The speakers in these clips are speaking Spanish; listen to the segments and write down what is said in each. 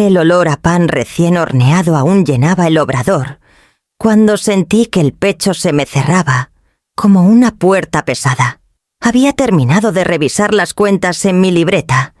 El olor a pan recién horneado aún llenaba el obrador, cuando sentí que el pecho se me cerraba, como una puerta pesada. Había terminado de revisar las cuentas en mi libreta,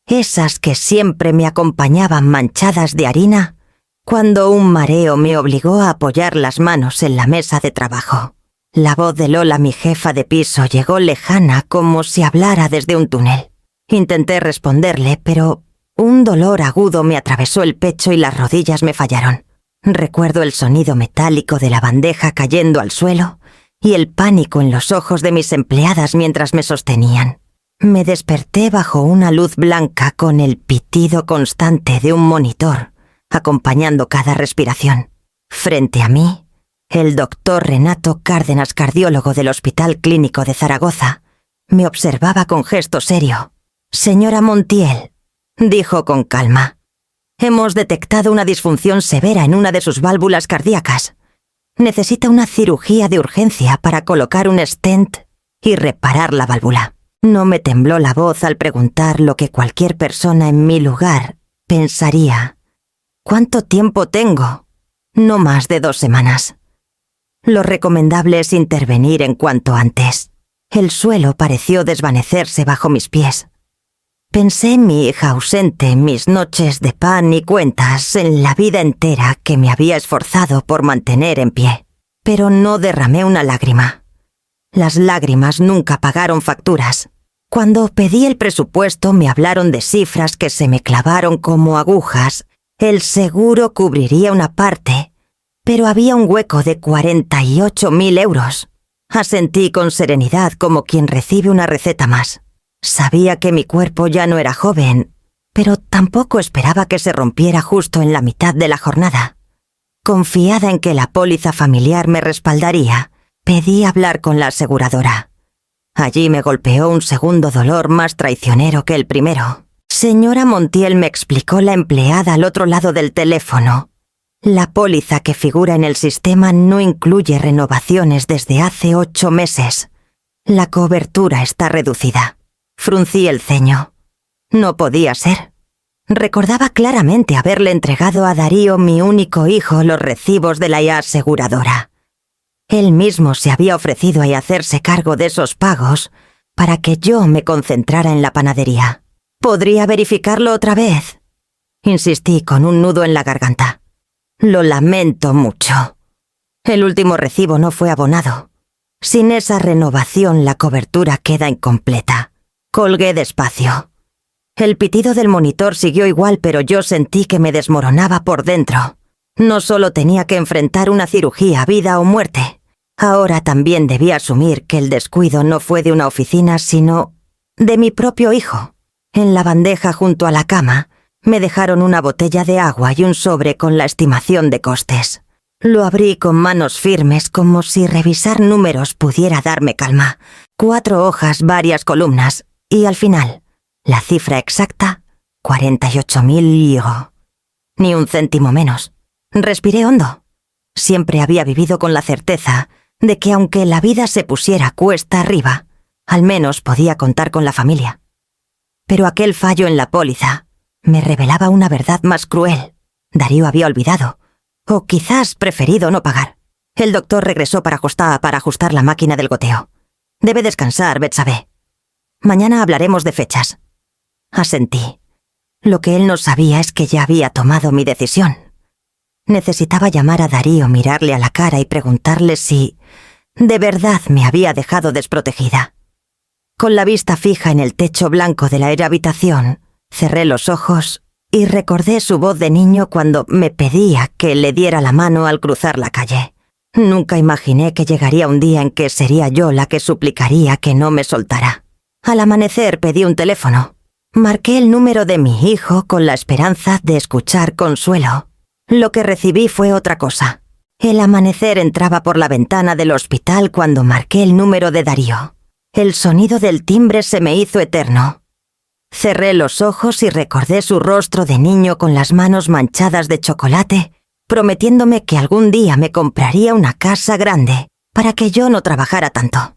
esas que siempre me acompañaban manchadas de harina, cuando un mareo me obligó a apoyar las manos en la mesa de trabajo. La voz de Lola, mi jefa de piso, llegó lejana como si hablara desde un túnel. Intenté responderle, pero un dolor agudo me atravesó el pecho y las rodillas me fallaron. Recuerdo el sonido metálico de la bandeja cayendo al suelo y el pánico en los ojos de mis empleadas mientras me sostenían. Me desperté bajo una luz blanca con el pitido constante de un monitor, acompañando cada respiración. Frente a mí, el doctor Renato Cárdenas, cardiólogo del Hospital Clínico de Zaragoza, me observaba con gesto serio. «Señora Montiel», dijo con calma, «hemos detectado una disfunción severa en una de sus válvulas cardíacas. Necesita una cirugía de urgencia para colocar un stent y reparar la válvula». No me tembló la voz al preguntar lo que cualquier persona en mi lugar pensaría. «¿Cuánto tiempo tengo?» «No más de 2 semanas. Lo recomendable es intervenir en cuanto antes». El suelo pareció desvanecerse bajo mis pies. Pensé en mi hija ausente, en mis noches de pan y cuentas, en la vida entera que me había esforzado por mantener en pie. Pero no derramé una lágrima. Las lágrimas nunca pagaron facturas. Cuando pedí el presupuesto me hablaron de cifras que se me clavaron como agujas. El seguro cubriría una parte, pero había un hueco de 48.000 euros. Asentí con serenidad como quien recibe una receta más. Sabía que mi cuerpo ya no era joven, pero tampoco esperaba que se rompiera justo en la mitad de la jornada. Confiada en que la póliza familiar me respaldaría, pedí hablar con la aseguradora. Allí me golpeó un segundo dolor más traicionero que el primero. «Señora Montiel», me explicó la empleada al otro lado del teléfono, «la póliza que figura en el sistema no incluye renovaciones desde hace 8 meses. La cobertura está reducida». Fruncí el ceño. No podía ser. Recordaba claramente haberle entregado a Darío, mi único hijo, los recibos de la aseguradora. Él mismo se había ofrecido a hacerse cargo de esos pagos para que yo me concentrara en la panadería. «¿Podría verificarlo otra vez?», insistí con un nudo en la garganta. «Lo lamento mucho. El último recibo no fue abonado. Sin esa renovación la cobertura queda incompleta». Colgué despacio. El pitido del monitor siguió igual, pero yo sentí que me desmoronaba por dentro. No solo tenía que enfrentar una cirugía, vida o muerte. Ahora también debía asumir que el descuido no fue de una oficina, sino de mi propio hijo. En la bandeja junto a la cama me dejaron una botella de agua y un sobre con la estimación de costes. Lo abrí con manos firmes, como si revisar números pudiera darme calma. 4 hojas, varias columnas. Y al final, la cifra exacta, 48.000 €. Ni un céntimo menos. Respiré hondo. Siempre había vivido con la certeza de que aunque la vida se pusiera cuesta arriba, al menos podía contar con la familia. Pero aquel fallo en la póliza me revelaba una verdad más cruel. Darío había olvidado, o quizás preferido no pagar. El doctor regresó para ajustar la máquina del goteo. «Debe descansar, Betsabé. Mañana hablaremos de fechas». Asentí. Lo que él no sabía es que ya había tomado mi decisión. Necesitaba llamar a Darío, mirarle a la cara y preguntarle si de verdad me había dejado desprotegida. Con la vista fija en el techo blanco de la habitación, cerré los ojos y recordé su voz de niño cuando me pedía que le diera la mano al cruzar la calle. Nunca imaginé que llegaría un día en que sería yo la que suplicaría que no me soltara. Al amanecer pedí un teléfono. Marqué el número de mi hijo con la esperanza de escuchar consuelo. Lo que recibí fue otra cosa. El amanecer entraba por la ventana del hospital cuando marqué el número de Darío. El sonido del timbre se me hizo eterno. Cerré los ojos y recordé su rostro de niño con las manos manchadas de chocolate, prometiéndome que algún día me compraría una casa grande para que yo no trabajara tanto.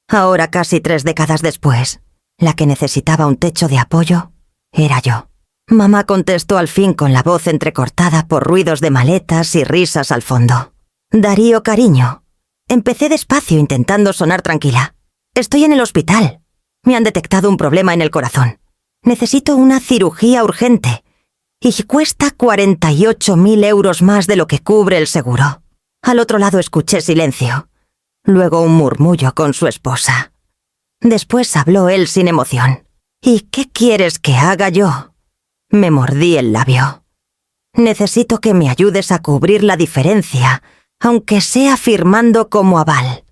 Ahora, casi 3 décadas después, la que necesitaba un techo de apoyo era yo. Mamá contestó al fin con la voz entrecortada por ruidos de maletas y risas al fondo. Darío, cariño. Empecé despacio intentando sonar tranquila. Estoy en el hospital. Me han detectado un problema en el corazón. Necesito una cirugía urgente. Y cuesta 48.000 euros más de lo que cubre el seguro. Al otro lado escuché silencio. Luego un murmullo con su esposa. Después habló él sin emoción. ¿Y qué quieres que haga yo? Me mordí el labio. Necesito que me ayudes a cubrir la diferencia, aunque sea firmando como aval.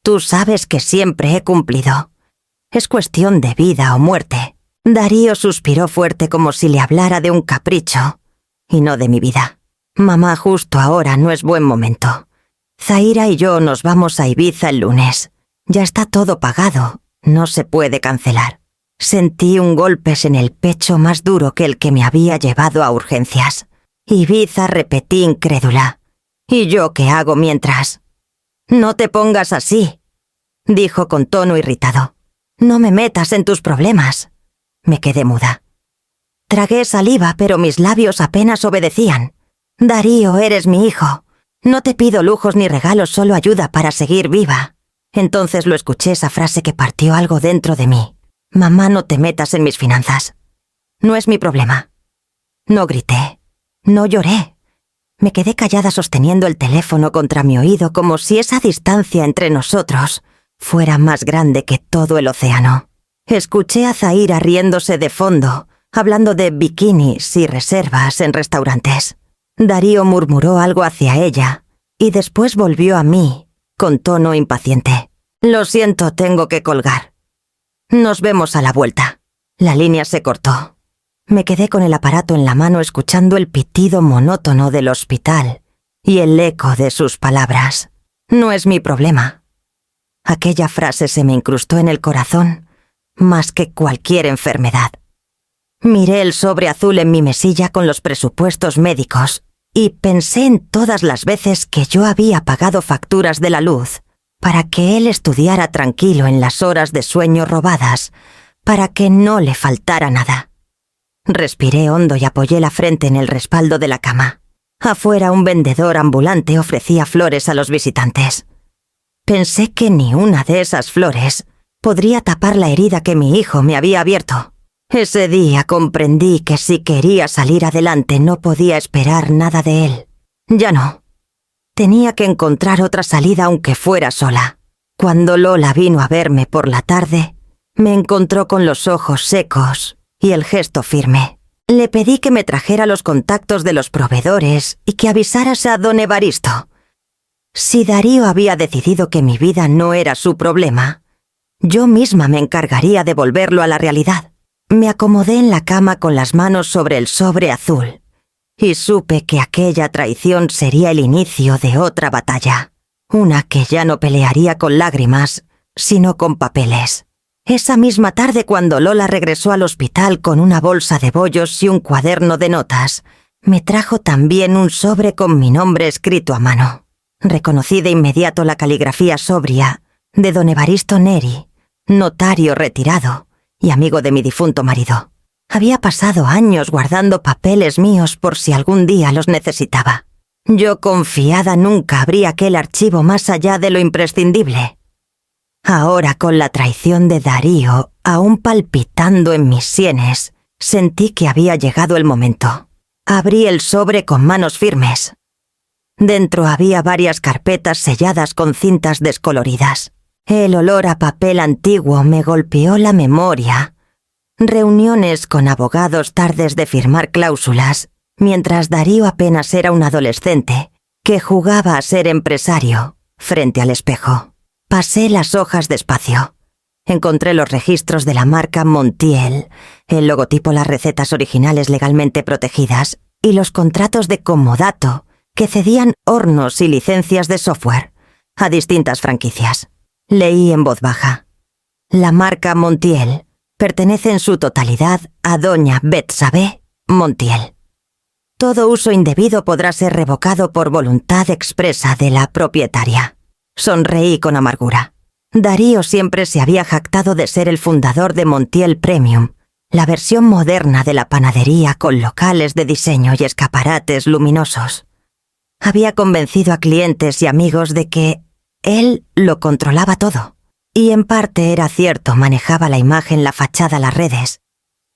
Tú sabes que siempre he cumplido. Es cuestión de vida o muerte. Darío suspiró fuerte como si le hablara de un capricho, y no de mi vida. Mamá, justo ahora no es buen momento. Zaira y yo nos vamos a Ibiza el lunes. Ya está todo pagado, no se puede cancelar. Sentí un golpe en el pecho más duro que el que me había llevado a urgencias. Ibiza, repetí incrédula. ¿Y yo qué hago mientras? No te pongas así, dijo con tono irritado. No me metas en tus problemas. Me quedé muda. Tragué saliva, pero mis labios apenas obedecían. Darío, eres mi hijo. No te pido lujos ni regalos, solo ayuda para seguir viva. Entonces lo escuché, esa frase que partió algo dentro de mí. Mamá, no te metas en mis finanzas. No es mi problema. No grité. No lloré. Me quedé callada sosteniendo el teléfono contra mi oído como si esa distancia entre nosotros fuera más grande que todo el océano. Escuché a Zaira riéndose de fondo, hablando de bikinis y reservas en restaurantes. Darío murmuró algo hacia ella y después volvió a mí, con tono impaciente. Lo siento, tengo que colgar. Nos vemos a la vuelta. La línea se cortó. Me quedé con el aparato en la mano escuchando el pitido monótono del hospital y el eco de sus palabras. No es mi problema. Aquella frase se me incrustó en el corazón más que cualquier enfermedad. Miré el sobre azul en mi mesilla con los presupuestos médicos y pensé en todas las veces que yo había pagado facturas de la luz para que él estudiara tranquilo en las horas de sueño robadas, para que no le faltara nada. Respiré hondo y apoyé la frente en el respaldo de la cama. Afuera un vendedor ambulante ofrecía flores a los visitantes. Pensé que ni una de esas flores podría tapar la herida que mi hijo me había abierto. Ese día comprendí que si quería salir adelante no podía esperar nada de él. Ya no. Tenía que encontrar otra salida aunque fuera sola. Cuando Lola vino a verme por la tarde, me encontró con los ojos secos y el gesto firme. Le pedí que me trajera los contactos de los proveedores y que avisaras a don Evaristo. Si Darío había decidido que mi vida no era su problema, yo misma me encargaría de volverlo a la realidad. Me acomodé en la cama con las manos sobre el sobre azul y supe que aquella traición sería el inicio de otra batalla, una que ya no pelearía con lágrimas, sino con papeles. Esa misma tarde, cuando Lola regresó al hospital con una bolsa de bollos y un cuaderno de notas, me trajo también un sobre con mi nombre escrito a mano. Reconocí de inmediato la caligrafía sobria de don Evaristo Neri, notario retirado y amigo de mi difunto marido. Había pasado años guardando papeles míos por si algún día los necesitaba. Yo, confiada, nunca abrí aquel archivo más allá de lo imprescindible. Ahora, con la traición de Darío aún palpitando en mis sienes, sentí que había llegado el momento. Abrí el sobre con manos firmes. Dentro había varias carpetas selladas con cintas descoloridas. El olor a papel antiguo me golpeó la memoria. Reuniones con abogados, tardes de firmar cláusulas, mientras Darío apenas era un adolescente que jugaba a ser empresario frente al espejo. Pasé las hojas despacio. Encontré los registros de la marca Montiel, el logotipo, las recetas originales legalmente protegidas y los contratos de comodato que cedían hornos y licencias de software a distintas franquicias. Leí en voz baja. La marca Montiel pertenece en su totalidad a doña Betsabé Montiel. Todo uso indebido podrá ser revocado por voluntad expresa de la propietaria. Sonreí con amargura. Darío siempre se había jactado de ser el fundador de Montiel Premium, la versión moderna de la panadería con locales de diseño y escaparates luminosos. Había convencido a clientes y amigos de que él lo controlaba todo. Y en parte era cierto, manejaba la imagen, la fachada, las redes.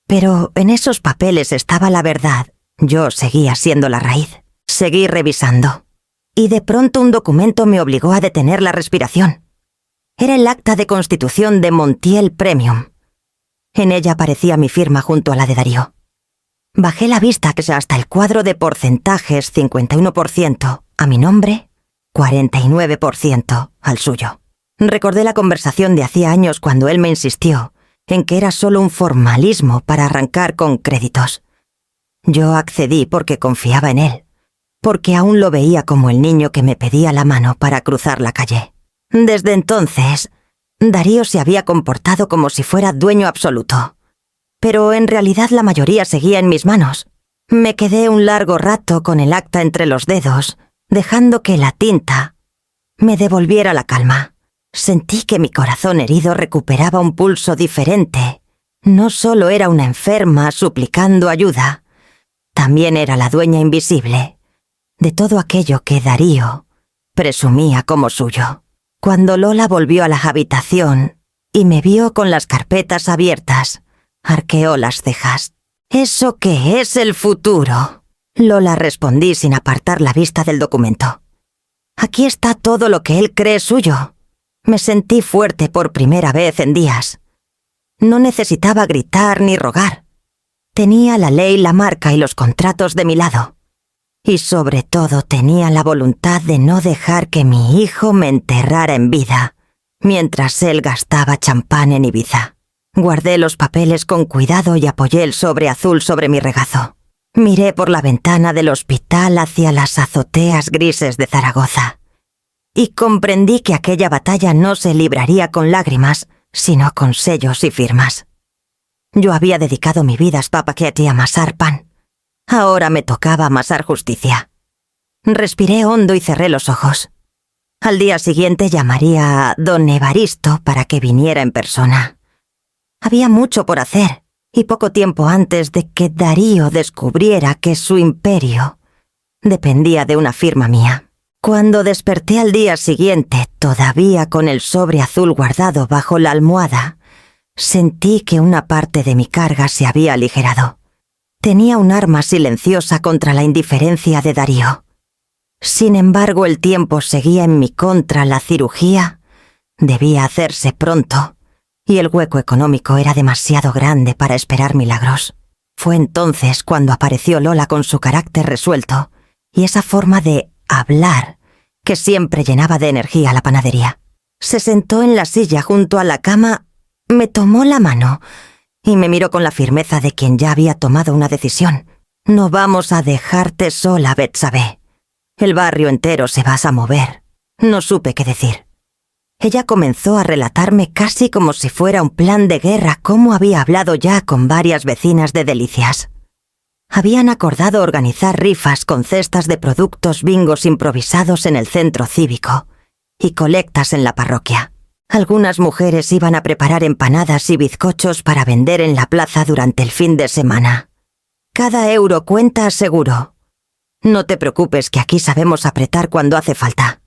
Pero en esos papeles estaba la verdad. Yo seguía siendo la raíz. Seguí revisando. Y de pronto un documento me obligó a detener la respiración. Era el acta de constitución de Montiel Premium. En ella aparecía mi firma junto a la de Darío. Bajé la vista hasta el cuadro de porcentajes, 51% a mi nombre, 49% al suyo. Recordé la conversación de hacía años cuando él me insistió en que era solo un formalismo para arrancar con créditos. Yo accedí porque confiaba en él, porque aún lo veía como el niño que me pedía la mano para cruzar la calle. Desde entonces, Darío se había comportado como si fuera dueño absoluto. Pero en realidad la mayoría seguía en mis manos. Me quedé un largo rato con el acta entre los dedos, dejando que la tinta me devolviera la calma. Sentí que mi corazón herido recuperaba un pulso diferente. No solo era una enferma suplicando ayuda, también era la dueña invisible de todo aquello que Darío presumía como suyo. Cuando Lola volvió a la habitación y me vio con las carpetas abiertas, arqueó las cejas. «¿Eso qué es el futuro?», Lola respondí sin apartar la vista del documento. «Aquí está todo lo que él cree suyo». Me sentí fuerte por primera vez en días. No necesitaba gritar ni rogar. Tenía la ley, la marca y los contratos de mi lado. Y sobre todo tenía la voluntad de no dejar que mi hijo me enterrara en vida, mientras él gastaba champán en Ibiza. Guardé los papeles con cuidado y apoyé el sobre azul sobre mi regazo. Miré por la ventana del hospital hacia las azoteas grises de Zaragoza. Y comprendí que aquella batalla no se libraría con lágrimas, sino con sellos y firmas. Yo había dedicado mi vida a Papaquet a amasar pan. Ahora me tocaba amasar justicia. Respiré hondo y cerré los ojos. Al día siguiente llamaría a don Evaristo para que viniera en persona. Había mucho por hacer, y poco tiempo antes de que Darío descubriera que su imperio dependía de una firma mía. Cuando desperté al día siguiente, todavía con el sobre azul guardado bajo la almohada, sentí que una parte de mi carga se había aligerado. Tenía un arma silenciosa contra la indiferencia de Darío. Sin embargo, el tiempo seguía en mi contra. La cirugía debía hacerse pronto, y el hueco económico era demasiado grande para esperar milagros. Fue entonces cuando apareció Lola con su carácter resuelto y esa forma de hablar que siempre llenaba de energía la panadería. Se sentó en la silla junto a la cama, me tomó la mano y me miró con la firmeza de quien ya había tomado una decisión. «No vamos a dejarte sola, Betsabé. El barrio entero se va a mover». No supe qué decir. Ella comenzó a relatarme casi como si fuera un plan de guerra cómo había hablado ya con varias vecinas de Delicias. Habían acordado organizar rifas con cestas de productos bingos improvisados en el centro cívico y colectas en la parroquia. Algunas mujeres iban a preparar empanadas y bizcochos para vender en la plaza durante el fin de semana. «Cada euro cuenta, seguro. No te preocupes que aquí sabemos apretar cuando hace falta».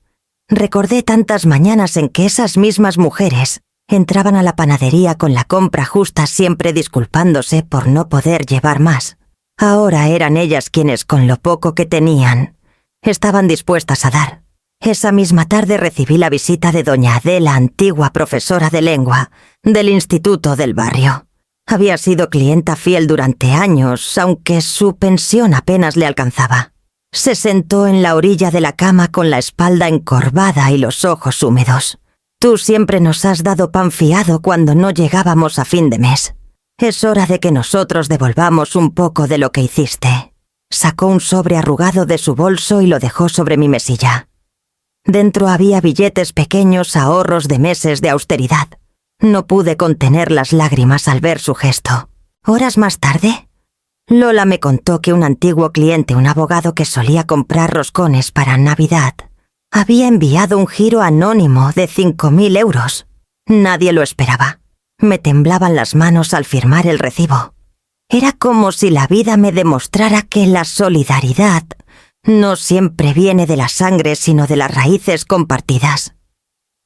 Recordé tantas mañanas en que esas mismas mujeres entraban a la panadería con la compra justa, siempre disculpándose por no poder llevar más. Ahora eran ellas quienes, con lo poco que tenían, estaban dispuestas a dar. Esa misma tarde recibí la visita de doña Adela, antigua profesora de lengua del instituto del barrio. Había sido clienta fiel durante años, aunque su pensión apenas le alcanzaba. Se sentó en la orilla de la cama con la espalda encorvada y los ojos húmedos. «Tú siempre nos has dado pan fiado cuando no llegábamos a fin de mes. Es hora de que nosotros devolvamos un poco de lo que hiciste». Sacó un sobre arrugado de su bolso y lo dejó sobre mi mesilla. Dentro había billetes pequeños, ahorros de meses de austeridad. No pude contener las lágrimas al ver su gesto. Horas más tarde, Lola me contó que un antiguo cliente, un abogado que solía comprar roscones para Navidad, había enviado un giro anónimo de 5.000 euros. Nadie lo esperaba. Me temblaban las manos al firmar el recibo. Era como si la vida me demostrara que la solidaridad no siempre viene de la sangre, sino de las raíces compartidas.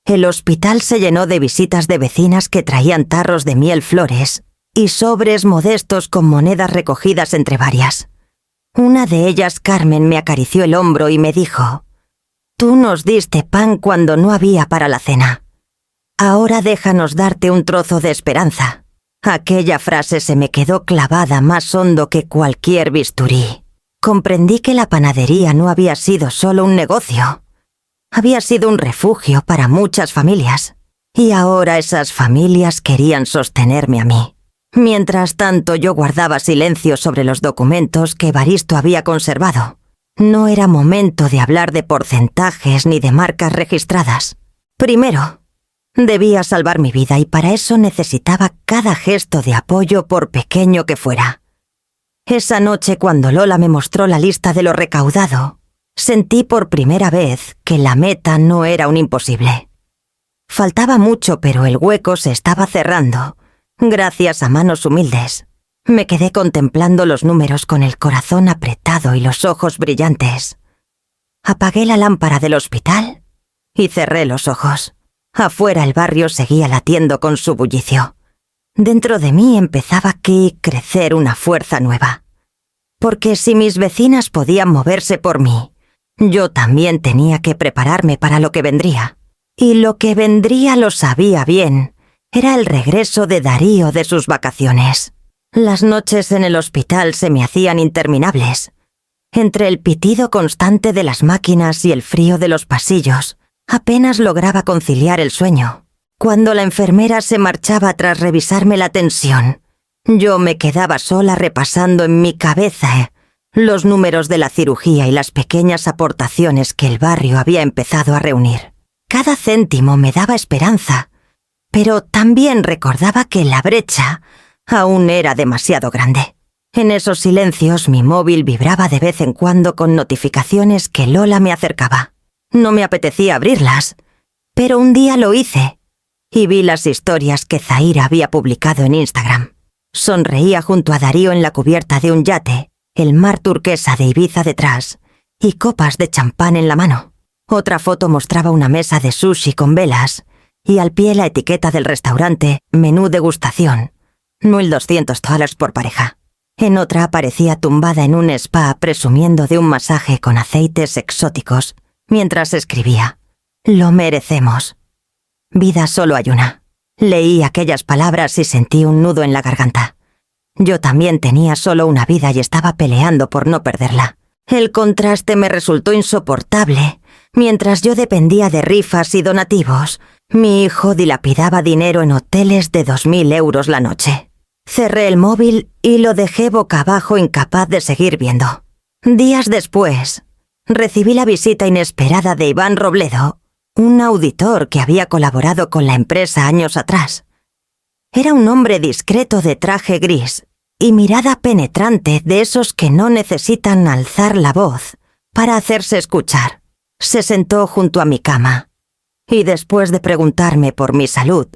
El hospital se llenó de visitas de vecinas que traían tarros de miel, flores y sobres modestos con monedas recogidas entre varias. Una de ellas, Carmen, me acarició el hombro y me dijo: «Tú nos diste pan cuando no había para la cena. Ahora déjanos darte un trozo de esperanza». Aquella frase se me quedó clavada más hondo que cualquier bisturí. Comprendí que la panadería no había sido solo un negocio. Había sido un refugio para muchas familias. Y ahora esas familias querían sostenerme a mí. Mientras tanto, yo guardaba silencio sobre los documentos que Evaristo había conservado. No era momento de hablar de porcentajes ni de marcas registradas. Primero, debía salvar mi vida y para eso necesitaba cada gesto de apoyo, por pequeño que fuera. Esa noche, cuando Lola me mostró la lista de lo recaudado, sentí por primera vez que la meta no era un imposible. Faltaba mucho, pero el hueco se estaba cerrando, gracias a manos humildes. Me quedé contemplando los números con el corazón apretado y los ojos brillantes. Apagué la lámpara del hospital y cerré los ojos. Afuera el barrio seguía latiendo con su bullicio. Dentro de mí empezaba a crecer una fuerza nueva. Porque si mis vecinas podían moverse por mí, yo también tenía que prepararme para lo que vendría. Y lo que vendría, lo sabía bien, era el regreso de Darío de sus vacaciones. Las noches en el hospital se me hacían interminables. Entre el pitido constante de las máquinas y el frío de los pasillos, apenas lograba conciliar el sueño. Cuando la enfermera se marchaba tras revisarme la tensión, yo me quedaba sola repasando en mi cabeza los números de la cirugía y las pequeñas aportaciones que el barrio había empezado a reunir. Cada céntimo me daba esperanza, pero también recordaba que la brecha aún era demasiado grande. En esos silencios mi móvil vibraba de vez en cuando con notificaciones que Lola me acercaba. No me apetecía abrirlas, pero un día lo hice y vi las historias que Zaira había publicado en Instagram. Sonreía junto a Darío en la cubierta de un yate, el mar turquesa de Ibiza detrás y copas de champán en la mano. Otra foto mostraba una mesa de sushi con velas y al pie la etiqueta del restaurante menú degustación, $1.200 por pareja. En otra aparecía tumbada en un spa presumiendo de un masaje con aceites exóticos, mientras escribía: «Lo merecemos. Vida solo hay una». Leí aquellas palabras y sentí un nudo en la garganta. Yo también tenía solo una vida y estaba peleando por no perderla. El contraste me resultó insoportable. Mientras yo dependía de rifas y donativos, mi hijo dilapidaba dinero en hoteles de 2.000 euros la noche. Cerré el móvil y lo dejé boca abajo, incapaz de seguir viendo. Días después, recibí la visita inesperada de Iván Robledo, un auditor que había colaborado con la empresa años atrás. Era un hombre discreto de traje gris y mirada penetrante, de esos que no necesitan alzar la voz para hacerse escuchar. Se sentó junto a mi cama y después de preguntarme por mi salud,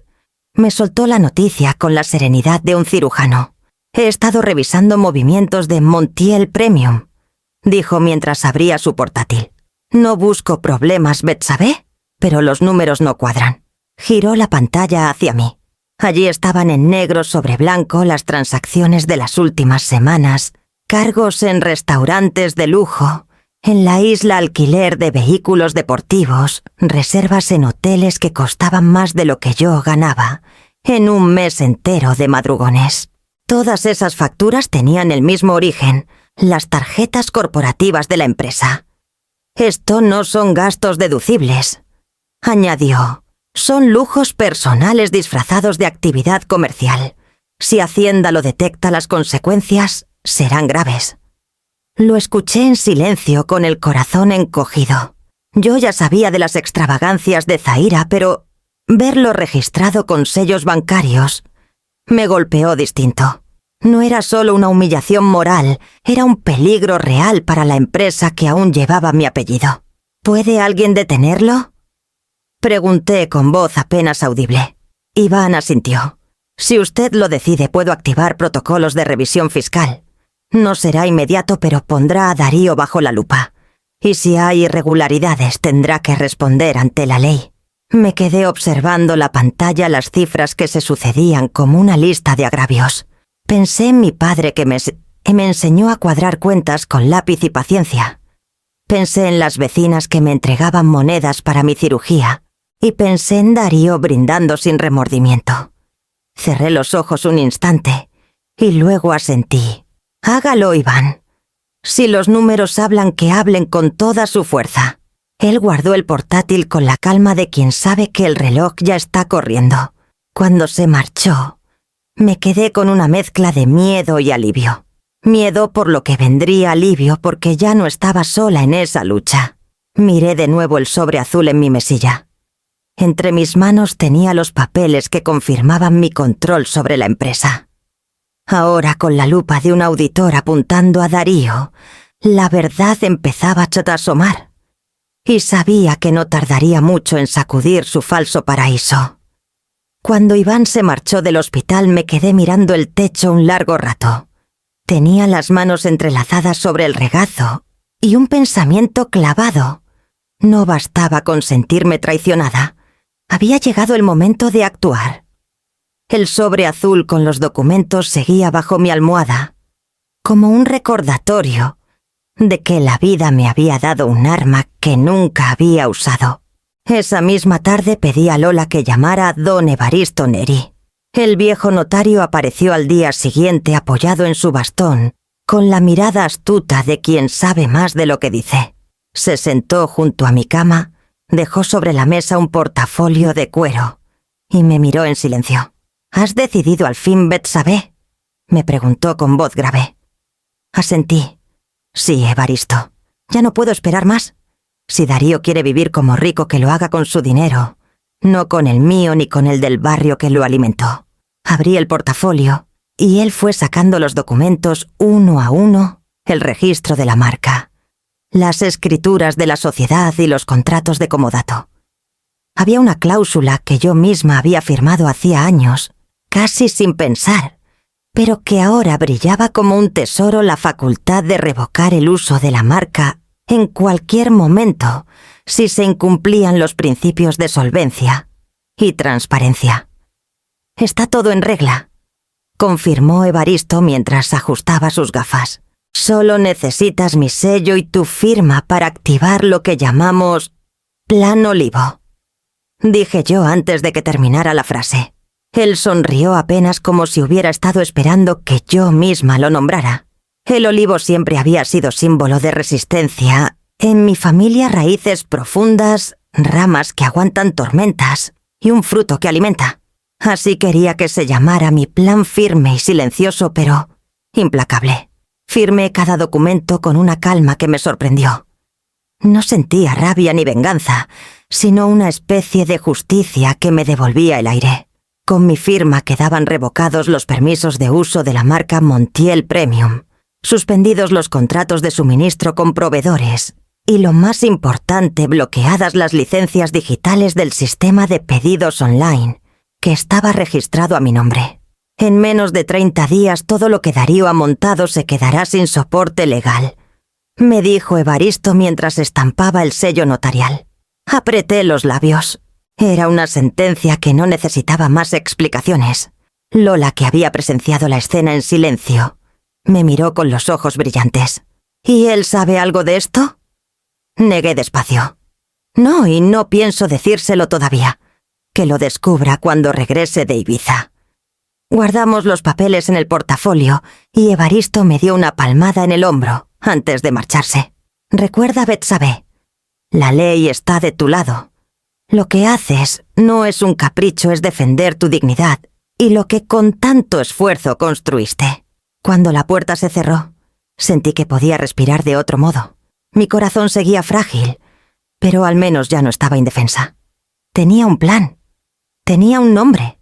me soltó la noticia con la serenidad de un cirujano. «He estado revisando movimientos de Montiel Premium», dijo mientras abría su portátil. «No busco problemas, Betsabé, pero los números no cuadran». Giró la pantalla hacia mí. Allí estaban en negro sobre blanco las transacciones de las últimas semanas, cargos en restaurantes de lujo, en la isla alquiler de vehículos deportivos, reservas en hoteles que costaban más de lo que yo ganaba en un mes entero de madrugones. Todas esas facturas tenían el mismo origen, las tarjetas corporativas de la empresa. «Esto no son gastos deducibles», añadió. «Son lujos personales disfrazados de actividad comercial. Si Hacienda lo detecta, las consecuencias serán graves». Lo escuché en silencio, con el corazón encogido. Yo ya sabía de las extravagancias de Zaira, pero verlo registrado con sellos bancarios me golpeó distinto. No era solo una humillación moral, era un peligro real para la empresa que aún llevaba mi apellido. «¿Puede alguien detenerlo?», pregunté con voz apenas audible. Iván asintió. Si usted lo decide, puedo activar protocolos de revisión fiscal. No será inmediato, pero pondrá a Darío bajo la lupa. Y si hay irregularidades, tendrá que responder ante la ley. Me quedé observando la pantalla, las cifras que se sucedían como una lista de agravios. Pensé en mi padre que me enseñó a cuadrar cuentas con lápiz y paciencia. Pensé en las vecinas que me entregaban monedas para mi cirugía. Y pensé en Darío brindando sin remordimiento. Cerré los ojos un instante y luego asentí. Hágalo, Iván. Si los números hablan, que hablen con toda su fuerza. Él guardó el portátil con la calma de quien sabe que el reloj ya está corriendo. Cuando se marchó, me quedé con una mezcla de miedo y alivio. Miedo por lo que vendría, alivio porque ya no estaba sola en esa lucha. Miré de nuevo el sobre azul en mi mesilla. Entre mis manos tenía los papeles que confirmaban mi control sobre la empresa. Ahora, con la lupa de un auditor apuntando a Darío, la verdad empezaba a asomar. Y sabía que no tardaría mucho en sacudir su falso paraíso. Cuando Iván se marchó del hospital, me quedé mirando el techo un largo rato. Tenía las manos entrelazadas sobre el regazo y un pensamiento clavado. No bastaba con sentirme traicionada. Había llegado el momento de actuar. El sobre azul con los documentos seguía bajo mi almohada, como un recordatorio de que la vida me había dado un arma que nunca había usado. Esa misma tarde pedí a Lola que llamara a don Evaristo Neri. El viejo notario apareció al día siguiente apoyado en su bastón, con la mirada astuta de quien sabe más de lo que dice. Se sentó junto a mi cama, dejó sobre la mesa un portafolio de cuero y me miró en silencio. «¿Has decidido al fin, Betsabé?», me preguntó con voz grave. Asentí. «Sí, Evaristo. Ya no puedo esperar más. Si Darío quiere vivir como rico, que lo haga con su dinero, no con el mío ni con el del barrio que lo alimentó». Abrí el portafolio y él fue sacando los documentos uno a uno, el registro de la marca, las escrituras de la sociedad y los contratos de comodato. Había una cláusula que yo misma había firmado hacía años, casi sin pensar, pero que ahora brillaba como un tesoro, la facultad de revocar el uso de la marca en cualquier momento si se incumplían los principios de solvencia y transparencia. «Está todo en regla», confirmó Evaristo mientras ajustaba sus gafas. «Solo necesitas mi sello y tu firma para activar lo que llamamos Plan Olivo», dije yo antes de que terminara la frase. Él sonrió apenas como si hubiera estado esperando que yo misma lo nombrara. El olivo siempre había sido símbolo de resistencia. En mi familia, raíces profundas, ramas que aguantan tormentas y un fruto que alimenta. Así quería que se llamara mi plan, firme y silencioso, pero implacable. Firmé cada documento con una calma que me sorprendió. No sentía rabia ni venganza, sino una especie de justicia que me devolvía el aire. Con mi firma quedaban revocados los permisos de uso de la marca Montiel Premium, suspendidos los contratos de suministro con proveedores y, lo más importante, bloqueadas las licencias digitales del sistema de pedidos online, que estaba registrado a mi nombre. En menos de 30 días todo lo que Darío ha montado se quedará sin soporte legal, me dijo Evaristo mientras estampaba el sello notarial. Apreté los labios. Era una sentencia que no necesitaba más explicaciones. Lola, que había presenciado la escena en silencio, me miró con los ojos brillantes. «¿Y él sabe algo de esto?». Negué despacio. «No, y no pienso decírselo todavía. Que lo descubra cuando regrese de Ibiza». Guardamos los papeles en el portafolio y Evaristo me dio una palmada en el hombro antes de marcharse. «Recuerda, Betsabé, la ley está de tu lado. Lo que haces no es un capricho, es defender tu dignidad y lo que con tanto esfuerzo construiste». Cuando la puerta se cerró, sentí que podía respirar de otro modo. Mi corazón seguía frágil, pero al menos ya no estaba indefensa. Tenía un plan. Tenía un nombre.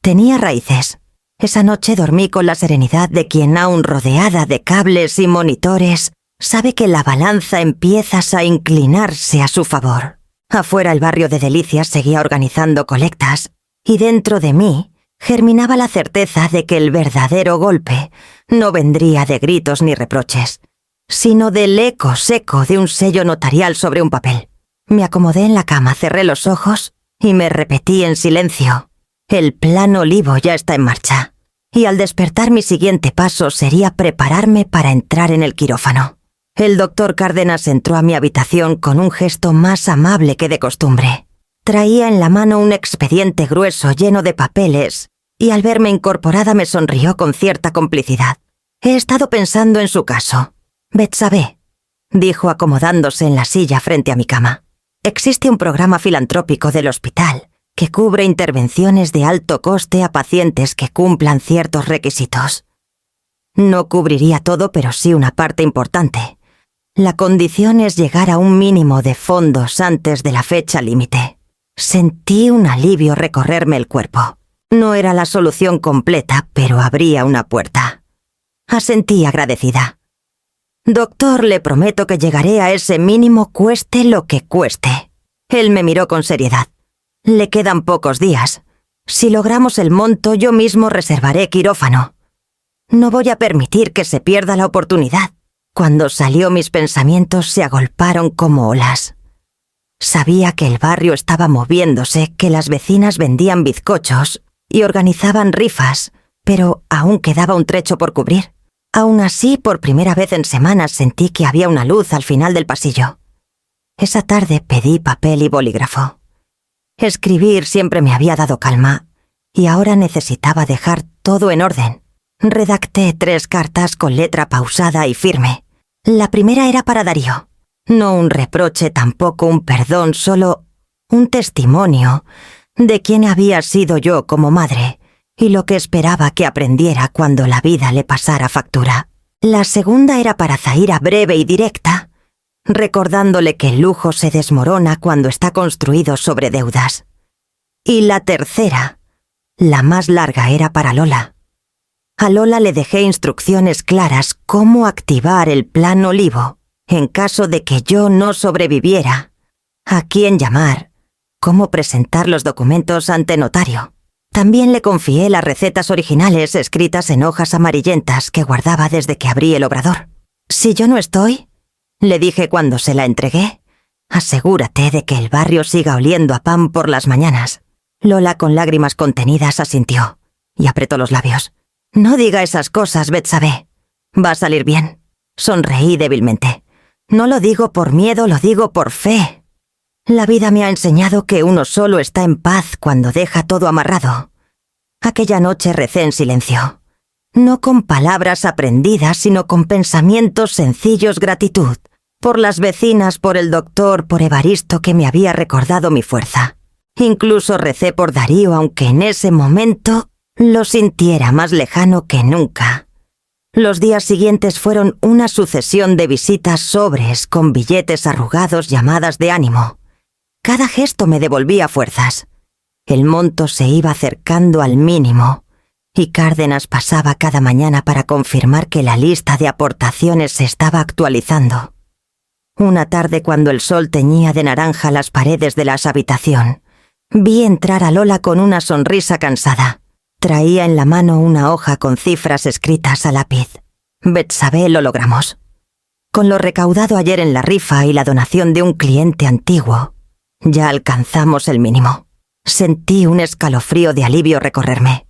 Tenía raíces. Esa noche dormí con la serenidad de quien, aún rodeada de cables y monitores, sabe que la balanza empieza a inclinarse a su favor. Afuera, el barrio de Delicias seguía organizando colectas, y dentro de mí germinaba la certeza de que el verdadero golpe no vendría de gritos ni reproches, sino del eco seco de un sello notarial sobre un papel. Me acomodé en la cama, cerré los ojos y me repetí en silencio: el plan Olivo ya está en marcha. Y al despertar mi siguiente paso sería prepararme para entrar en el quirófano. El doctor Cárdenas entró a mi habitación con un gesto más amable que de costumbre. Traía en la mano un expediente grueso lleno de papeles y al verme incorporada me sonrió con cierta complicidad. He estado pensando en su caso. Betsabé, dijo acomodándose en la silla frente a mi cama. Existe un programa filantrópico del hospital que cubre intervenciones de alto coste a pacientes que cumplan ciertos requisitos. No cubriría todo, pero sí una parte importante. La condición es llegar a un mínimo de fondos antes de la fecha límite. Sentí un alivio recorrerme el cuerpo. No era la solución completa, pero abría una puerta. Asentí agradecida. Doctor, le prometo que llegaré a ese mínimo cueste lo que cueste. Él me miró con seriedad. Le quedan pocos días. Si logramos el monto, yo mismo reservaré quirófano. No voy a permitir que se pierda la oportunidad. Cuando salió, mis pensamientos se agolparon como olas. Sabía que el barrio estaba moviéndose, que las vecinas vendían bizcochos y organizaban rifas, pero aún quedaba un trecho por cubrir. Aún así, por primera vez en semanas sentí que había una luz al final del pasillo. Esa tarde pedí papel y bolígrafo. Escribir siempre me había dado calma, y ahora necesitaba dejar todo en orden. Redacté 3 cartas con letra pausada y firme. La primera era para Darío. No un reproche, tampoco un perdón, solo un testimonio de quién había sido yo como madre y lo que esperaba que aprendiera cuando la vida le pasara factura. La segunda era para Zahira, breve y directa, recordándole que el lujo se desmorona cuando está construido sobre deudas. Y la tercera, la más larga, era para Lola. A Lola le dejé instrucciones claras cómo activar el plan Olivo en caso de que yo no sobreviviera, a quién llamar, cómo presentar los documentos ante notario. También le confié las recetas originales escritas en hojas amarillentas que guardaba desde que abrí el obrador. Si yo no estoy, le dije cuando se la entregué, asegúrate de que el barrio siga oliendo a pan por las mañanas. Lola, con lágrimas contenidas, asintió y apretó los labios. No diga esas cosas, Betsabé. Va a salir bien. Sonreí débilmente. No lo digo por miedo, lo digo por fe. La vida me ha enseñado que uno solo está en paz cuando deja todo amarrado. Aquella noche recé en silencio. No con palabras aprendidas, sino con pensamientos sencillos: gratitud. Por las vecinas, por el doctor, por Evaristo, que me había recordado mi fuerza. Incluso recé por Darío, aunque en ese momento lo sintiera más lejano que nunca. Los días siguientes fueron una sucesión de visitas, sobres con billetes arrugados, llamadas de ánimo. Cada gesto me devolvía fuerzas. El monto se iba acercando al mínimo y Cárdenas pasaba cada mañana para confirmar que la lista de aportaciones se estaba actualizando. Una tarde, cuando el sol teñía de naranja las paredes de la habitación, vi entrar a Lola con una sonrisa cansada. Traía en la mano una hoja con cifras escritas a lápiz. Betsabé, lo logramos. Con lo recaudado ayer en la rifa y la donación de un cliente antiguo, ya alcanzamos el mínimo. Sentí un escalofrío de alivio recorrerme.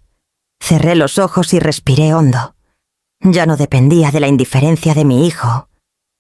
Cerré los ojos y respiré hondo. Ya no dependía de la indiferencia de mi hijo.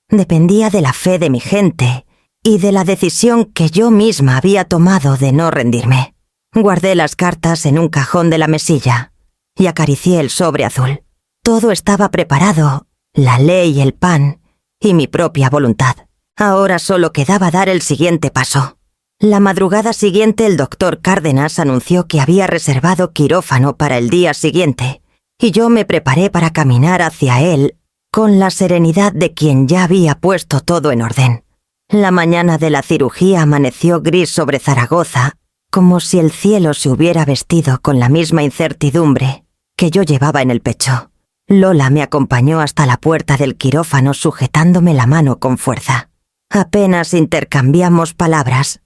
Dependía de la fe de mi gente y de la decisión que yo misma había tomado de no rendirme. Guardé las cartas en un cajón de la mesilla y acaricié el sobre azul. Todo estaba preparado, la ley, el pan y mi propia voluntad. Ahora solo quedaba dar el siguiente paso. La madrugada siguiente, el doctor Cárdenas anunció que había reservado quirófano para el día siguiente, y yo me preparé para caminar hacia él con la serenidad de quien ya había puesto todo en orden. La mañana de la cirugía amaneció gris sobre Zaragoza, como si el cielo se hubiera vestido con la misma incertidumbre que yo llevaba en el pecho. Lola me acompañó hasta la puerta del quirófano sujetándome la mano con fuerza. Apenas intercambiamos palabras.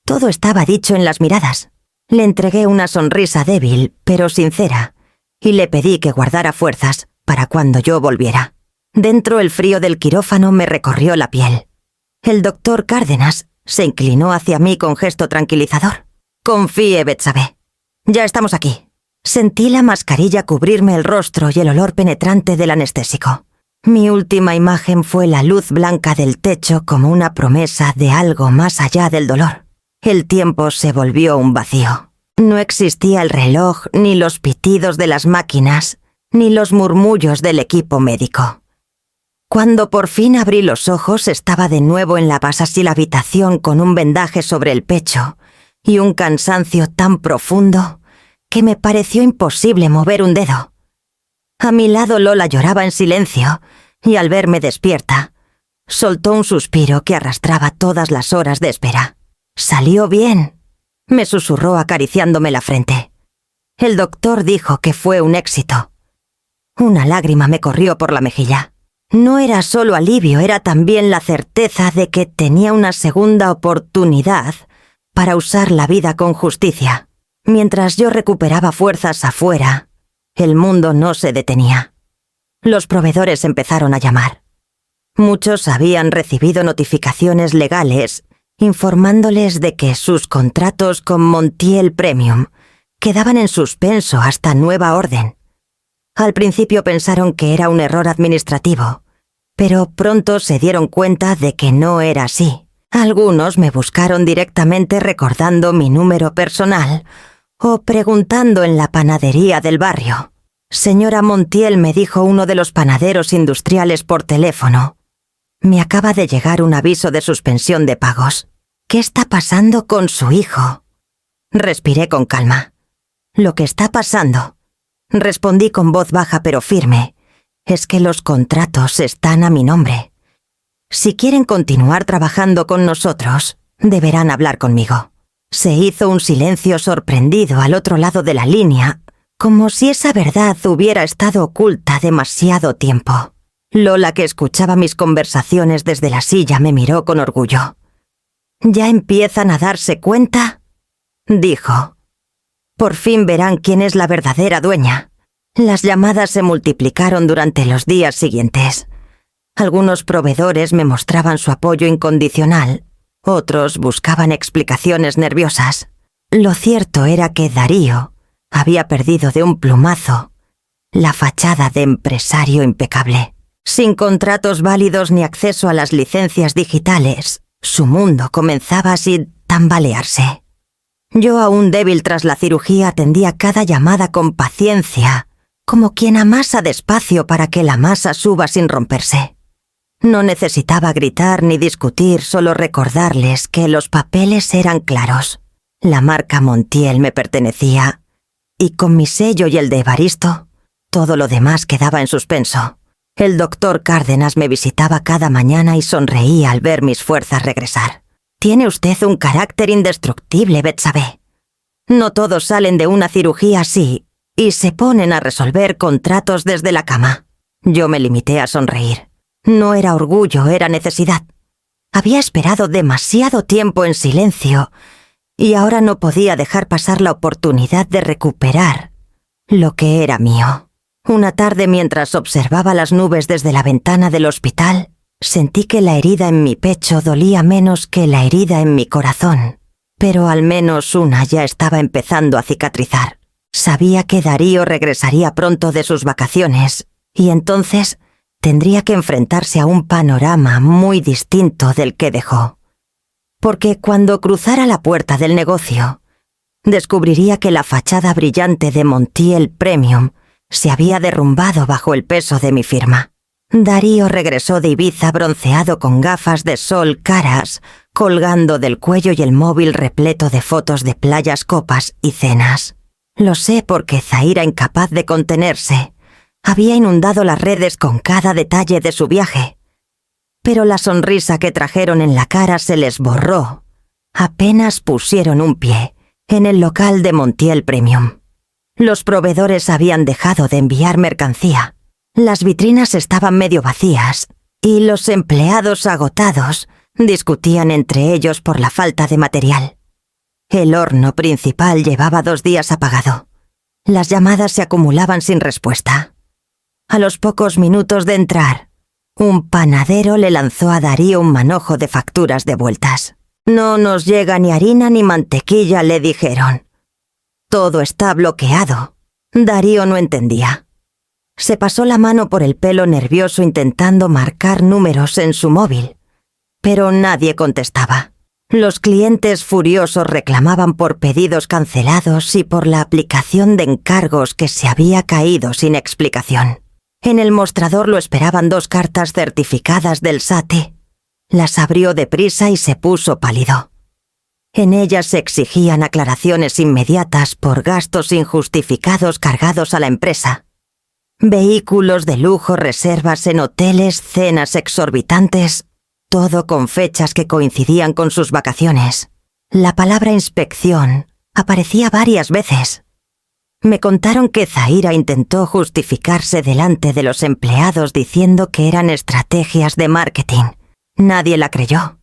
Todo estaba dicho en las miradas. Le entregué una sonrisa débil, pero sincera, y le pedí que guardara fuerzas para cuando yo volviera. Dentro el frío del quirófano me recorrió la piel. El doctor Cárdenas se inclinó hacia mí con gesto tranquilizador. «Confíe, Betsabé. Ya estamos aquí». Sentí la mascarilla cubrirme el rostro y el olor penetrante del anestésico. Mi última imagen fue la luz blanca del techo como una promesa de algo más allá del dolor. El tiempo se volvió un vacío. No existía el reloj, ni los pitidos de las máquinas, ni los murmullos del equipo médico. Cuando por fin abrí los ojos, estaba de nuevo en la vasasil habitación con un vendaje sobre el pecho y un cansancio tan profundo que me pareció imposible mover un dedo. A mi lado Lola lloraba en silencio y al verme despierta, soltó un suspiro que arrastraba todas las horas de espera. «Salió bien», me susurró acariciándome la frente. El doctor dijo que fue un éxito. Una lágrima me corrió por la mejilla. No era solo alivio, era también la certeza de que tenía una segunda oportunidad para usar la vida con justicia. Mientras yo recuperaba fuerzas afuera, el mundo no se detenía. Los proveedores empezaron a llamar. Muchos habían recibido notificaciones legales informándoles de que sus contratos con Montiel Premium quedaban en suspenso hasta nueva orden. Al principio pensaron que era un error administrativo, pero pronto se dieron cuenta de que no era así. Algunos me buscaron directamente recordando mi número personal o preguntando en la panadería del barrio. «Señora Montiel», me dijo uno de los panaderos industriales por teléfono, «me acaba de llegar un aviso de suspensión de pagos. ¿Qué está pasando con su hijo?» Respiré con calma. «Lo que está pasando», respondí con voz baja pero firme, «es que los contratos están a mi nombre. Si quieren continuar trabajando con nosotros, deberán hablar conmigo». Se hizo un silencio sorprendido al otro lado de la línea, como si esa verdad hubiera estado oculta demasiado tiempo. Lola, que escuchaba mis conversaciones desde la silla, me miró con orgullo. «¿Ya empiezan a darse cuenta?», dijo. «Por fin verán quién es la verdadera dueña». Las llamadas se multiplicaron durante los días siguientes. Algunos proveedores me mostraban su apoyo incondicional, otros buscaban explicaciones nerviosas. Lo cierto era que Darío había perdido de un plumazo la fachada de empresario impecable. Sin contratos válidos ni acceso a las licencias digitales, su mundo comenzaba así tambalearse. Yo, aún débil tras la cirugía, atendía cada llamada con paciencia, como quien amasa despacio para que la masa suba sin romperse. No necesitaba gritar ni discutir, solo recordarles que los papeles eran claros. La marca Montiel me pertenecía, y con mi sello y el de Evaristo, todo lo demás quedaba en suspenso. El doctor Cárdenas me visitaba cada mañana y sonreía al ver mis fuerzas regresar. «Tiene usted un carácter indestructible, Betsabé. No todos salen de una cirugía así y se ponen a resolver contratos desde la cama». Yo me limité a sonreír. No era orgullo, era necesidad. Había esperado demasiado tiempo en silencio y ahora no podía dejar pasar la oportunidad de recuperar lo que era mío. Una tarde, mientras observaba las nubes desde la ventana del hospital, sentí que la herida en mi pecho dolía menos que la herida en mi corazón, pero al menos una ya estaba empezando a cicatrizar. Sabía que Darío regresaría pronto de sus vacaciones y entonces tendría que enfrentarse a un panorama muy distinto del que dejó. Porque cuando cruzara la puerta del negocio, descubriría que la fachada brillante de Montiel Premium se había derrumbado bajo el peso de mi firma. Darío regresó de Ibiza bronceado con gafas de sol caras, colgando del cuello y el móvil repleto de fotos de playas, copas y cenas. Lo sé porque Zaira, incapaz de contenerse, había inundado las redes con cada detalle de su viaje. Pero la sonrisa que trajeron en la cara se les borró apenas pusieron un pie en el local de Montiel Premium. Los proveedores habían dejado de enviar mercancía. Las vitrinas estaban medio vacías y los empleados, agotados, discutían entre ellos por la falta de material. El horno principal llevaba 2 días apagado. Las llamadas se acumulaban sin respuesta. A los pocos minutos de entrar, un panadero le lanzó a Darío un manojo de facturas devueltas. «No nos llega ni harina ni mantequilla», le dijeron. «Todo está bloqueado». Darío no entendía. Se pasó la mano por el pelo nervioso intentando marcar números en su móvil, pero nadie contestaba. Los clientes furiosos reclamaban por pedidos cancelados y por la aplicación de encargos que se había caído sin explicación. En el mostrador lo esperaban 2 cartas certificadas del SAT. Las abrió deprisa y se puso pálido. En ellas se exigían aclaraciones inmediatas por gastos injustificados cargados a la empresa. Vehículos de lujo, reservas en hoteles, cenas exorbitantes, todo con fechas que coincidían con sus vacaciones. La palabra inspección aparecía varias veces. Me contaron que Zahira intentó justificarse delante de los empleados diciendo que eran estrategias de marketing. Nadie la creyó.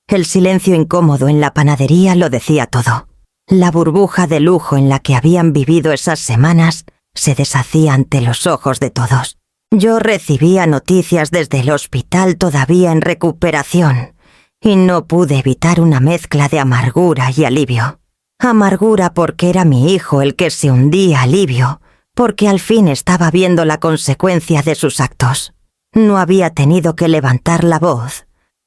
El silencio incómodo en la panadería lo decía todo. La burbuja de lujo en la que habían vivido esas semanas se deshacía ante los ojos de todos. Yo recibía noticias desde el hospital todavía en recuperación y no pude evitar una mezcla de amargura y alivio. Amargura porque era mi hijo el que se hundía, alivio porque al fin estaba viendo la consecuencia de sus actos. No había tenido que levantar la voz.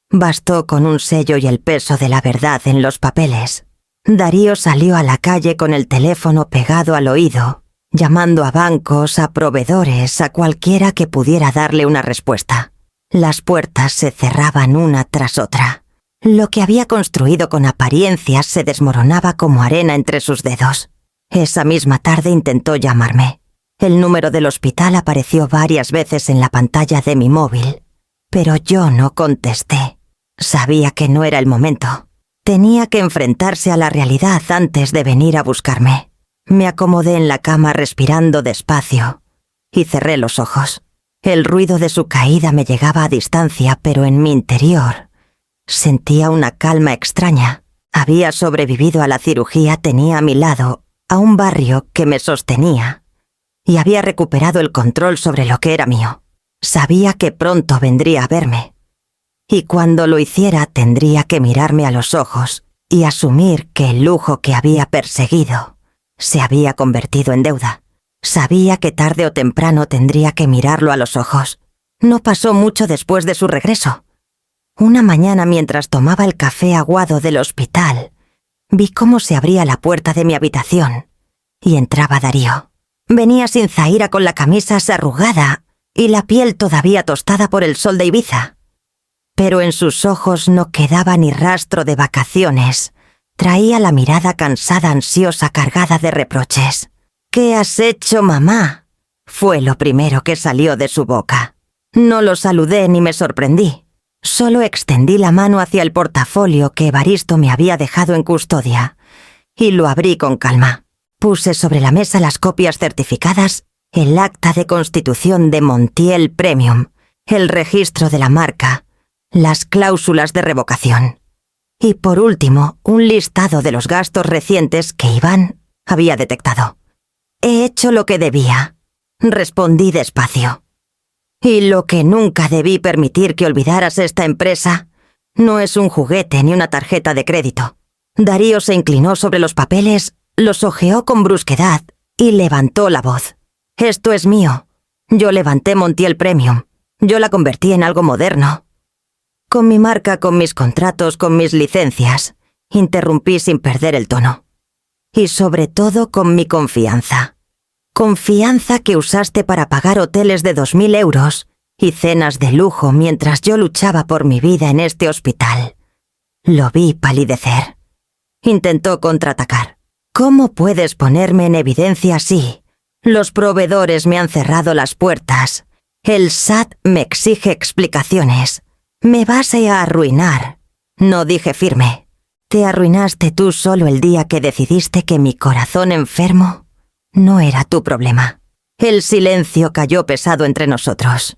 Bastó con un sello y el peso de la verdad en los papeles. Darío salió a la calle con el teléfono pegado al oído, llamando a bancos, a proveedores, a cualquiera que pudiera darle una respuesta. Las puertas se cerraban una tras otra. Lo que había construido con apariencias se desmoronaba como arena entre sus dedos. Esa misma tarde intentó llamarme. El número del hospital apareció varias veces en la pantalla de mi móvil, pero yo no contesté. Sabía que no era el momento. Tenía que enfrentarse a la realidad antes de venir a buscarme. Me acomodé en la cama respirando despacio y cerré los ojos. El ruido de su caída me llegaba a distancia, pero en mi interior sentía una calma extraña. Había sobrevivido a la cirugía, tenía a mi lado a un barrio que me sostenía y había recuperado el control sobre lo que era mío. Sabía que pronto vendría a verme, y cuando lo hiciera tendría que mirarme a los ojos y asumir que el lujo que había perseguido se había convertido en deuda. Sabía que tarde o temprano tendría que mirarlo a los ojos. No pasó mucho después de su regreso. Una mañana, mientras tomaba el café aguado del hospital, vi cómo se abría la puerta de mi habitación y entraba Darío. Venía sin Zahira, con la camisa arrugada y la piel todavía tostada por el sol de Ibiza. Pero en sus ojos no quedaba ni rastro de vacaciones. Traía la mirada cansada, ansiosa, cargada de reproches. «¿Qué has hecho, mamá?», fue lo primero que salió de su boca. No lo saludé ni me sorprendí. Solo extendí la mano hacia el portafolio que Evaristo me había dejado en custodia y lo abrí con calma. Puse sobre la mesa las copias certificadas, el acta de constitución de Montiel Premium, el registro de la marca, las cláusulas de revocación. Y por último, un listado de los gastos recientes que Iván había detectado. «He hecho lo que debía», respondí despacio. «Y lo que nunca debí permitir que olvidaras esta empresa no es un juguete ni una tarjeta de crédito». Darío se inclinó sobre los papeles, los hojeó con brusquedad y levantó la voz. «Esto es mío. Yo levanté Montiel Premium. Yo la convertí en algo moderno. Con mi marca, con mis contratos, con mis licencias», interrumpí sin perder el tono. «Y sobre todo con mi confianza. Confianza que usaste para pagar hoteles de 2.000 euros y cenas de lujo mientras yo luchaba por mi vida en este hospital». Lo vi palidecer. Intentó contraatacar. «¿Cómo puedes ponerme en evidencia así? Los proveedores me han cerrado las puertas. El SAT me exige explicaciones. Me vas a arruinar». No dije firme. «Te arruinaste tú solo el día que decidiste que mi corazón enfermo no era tu problema». El silencio cayó pesado entre nosotros.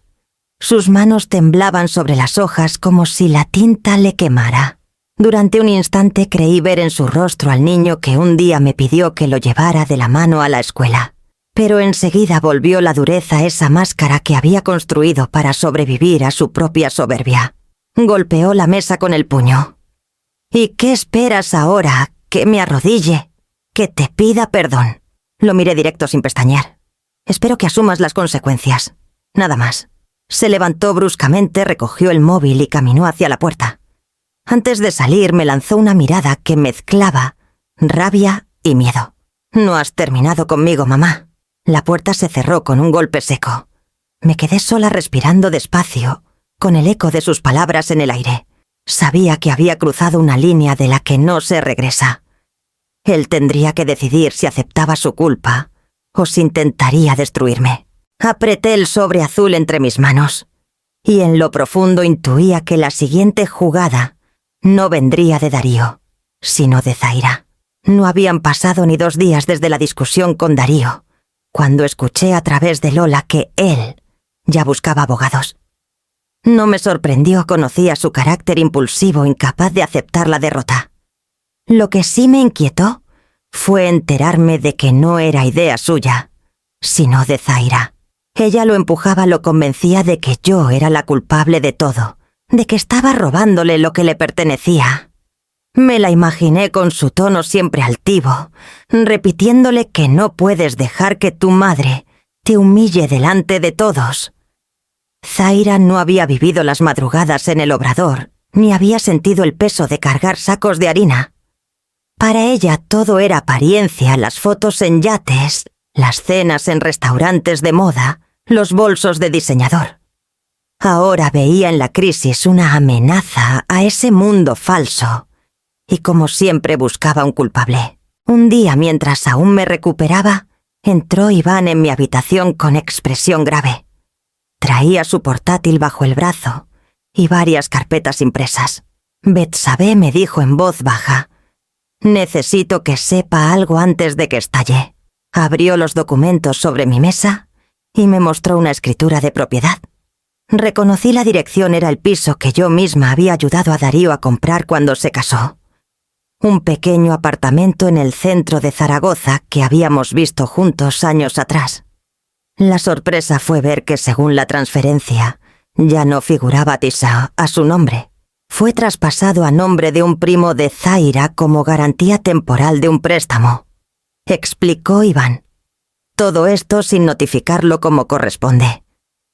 Sus manos temblaban sobre las hojas como si la tinta le quemara. Durante un instante creí ver en su rostro al niño que un día me pidió que lo llevara de la mano a la escuela. Pero enseguida volvió la dureza a esa máscara que había construido para sobrevivir a su propia soberbia. Golpeó la mesa con el puño. ¿Y qué esperas ahora? ¿Que me arrodille? ¿Que te pida perdón? Lo miré directo sin pestañear. Espero que asumas las consecuencias. Nada más. Se levantó bruscamente, recogió el móvil y caminó hacia la puerta. Antes de salir me lanzó una mirada que mezclaba rabia y miedo. No has terminado conmigo, mamá. La puerta se cerró con un golpe seco. Me quedé sola respirando despacio, con el eco de sus palabras en el aire. Sabía que había cruzado una línea de la que no se regresa. Él tendría que decidir si aceptaba su culpa o si intentaría destruirme. Apreté el sobre azul entre mis manos y en lo profundo intuía que la siguiente jugada no vendría de Darío, sino de Zaira. No habían pasado ni 2 días desde la discusión con Darío, cuando escuché a través de Lola que él ya buscaba abogados. No me sorprendió, conocía su carácter impulsivo, incapaz de aceptar la derrota. Lo que sí me inquietó fue enterarme de que no era idea suya, sino de Zaira. Ella lo empujaba, lo convencía de que yo era la culpable de todo, de que estaba robándole lo que le pertenecía. Me la imaginé con su tono siempre altivo, repitiéndole que no puedes dejar que tu madre te humille delante de todos. Zaira no había vivido las madrugadas en el obrador, ni había sentido el peso de cargar sacos de harina. Para ella todo era apariencia, las fotos en yates, las cenas en restaurantes de moda, los bolsos de diseñador. Ahora veía en la crisis una amenaza a ese mundo falso, y como siempre buscaba un culpable. Un día, mientras aún me recuperaba, entró Iván en mi habitación con expresión grave. Traía su portátil bajo el brazo y varias carpetas impresas. Betsabé me dijo en voz baja: «Necesito que sepa algo antes de que estalle». Abrió los documentos sobre mi mesa y me mostró una escritura de propiedad. Reconocí la dirección, era el piso que yo misma había ayudado a Darío a comprar cuando se casó. Un pequeño apartamento en el centro de Zaragoza que habíamos visto juntos años atrás. La sorpresa fue ver que según la transferencia, ya no figuraba Tisa a su nombre. Fue traspasado a nombre de un primo de Zaira como garantía temporal de un préstamo, explicó Iván. Todo esto sin notificarlo como corresponde.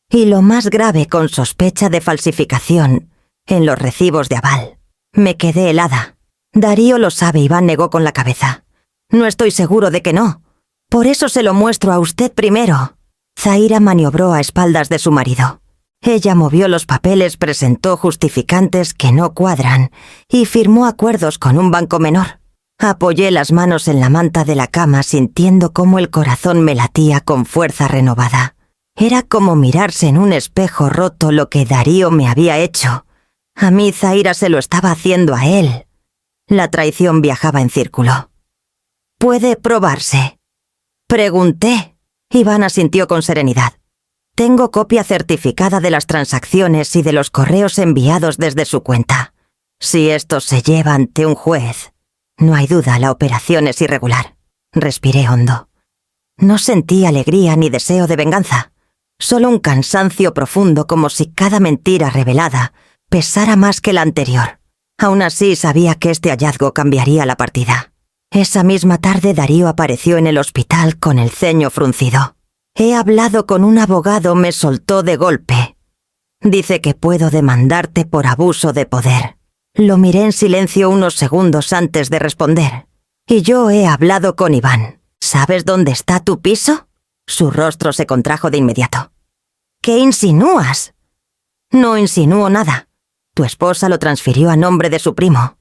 Y lo más grave, con sospecha de falsificación en los recibos de aval. Me quedé helada. Darío lo sabe, Iván negó con la cabeza. No estoy seguro de que no. Por eso se lo muestro a usted primero. Zaira maniobró a espaldas de su marido. Ella movió los papeles, presentó justificantes que no cuadran y firmó acuerdos con un banco menor. Apoyé las manos en la manta de la cama sintiendo cómo el corazón me latía con fuerza renovada. Era como mirarse en un espejo roto lo que Darío me había hecho. A mí Zaira se lo estaba haciendo a él. La traición viajaba en círculo. «¿Puede probarse?», pregunté. Iván asintió con serenidad. «Tengo copia certificada de las transacciones y de los correos enviados desde su cuenta. Si esto se lleva ante un juez, no hay duda, la operación es irregular». Respiré hondo. No sentí alegría ni deseo de venganza, solo un cansancio profundo, como si cada mentira revelada pesara más que la anterior. Aún así sabía que este hallazgo cambiaría la partida. Esa misma tarde Darío apareció en el hospital con el ceño fruncido. «He hablado con un abogado», me soltó de golpe. «Dice que puedo demandarte por abuso de poder». Lo miré en silencio unos segundos antes de responder. «Y yo he hablado con Iván. ¿Sabes dónde está tu piso?». Su rostro se contrajo de inmediato. «¿Qué insinúas?». «No insinúo nada. Tu esposa lo transfirió a nombre de su primo».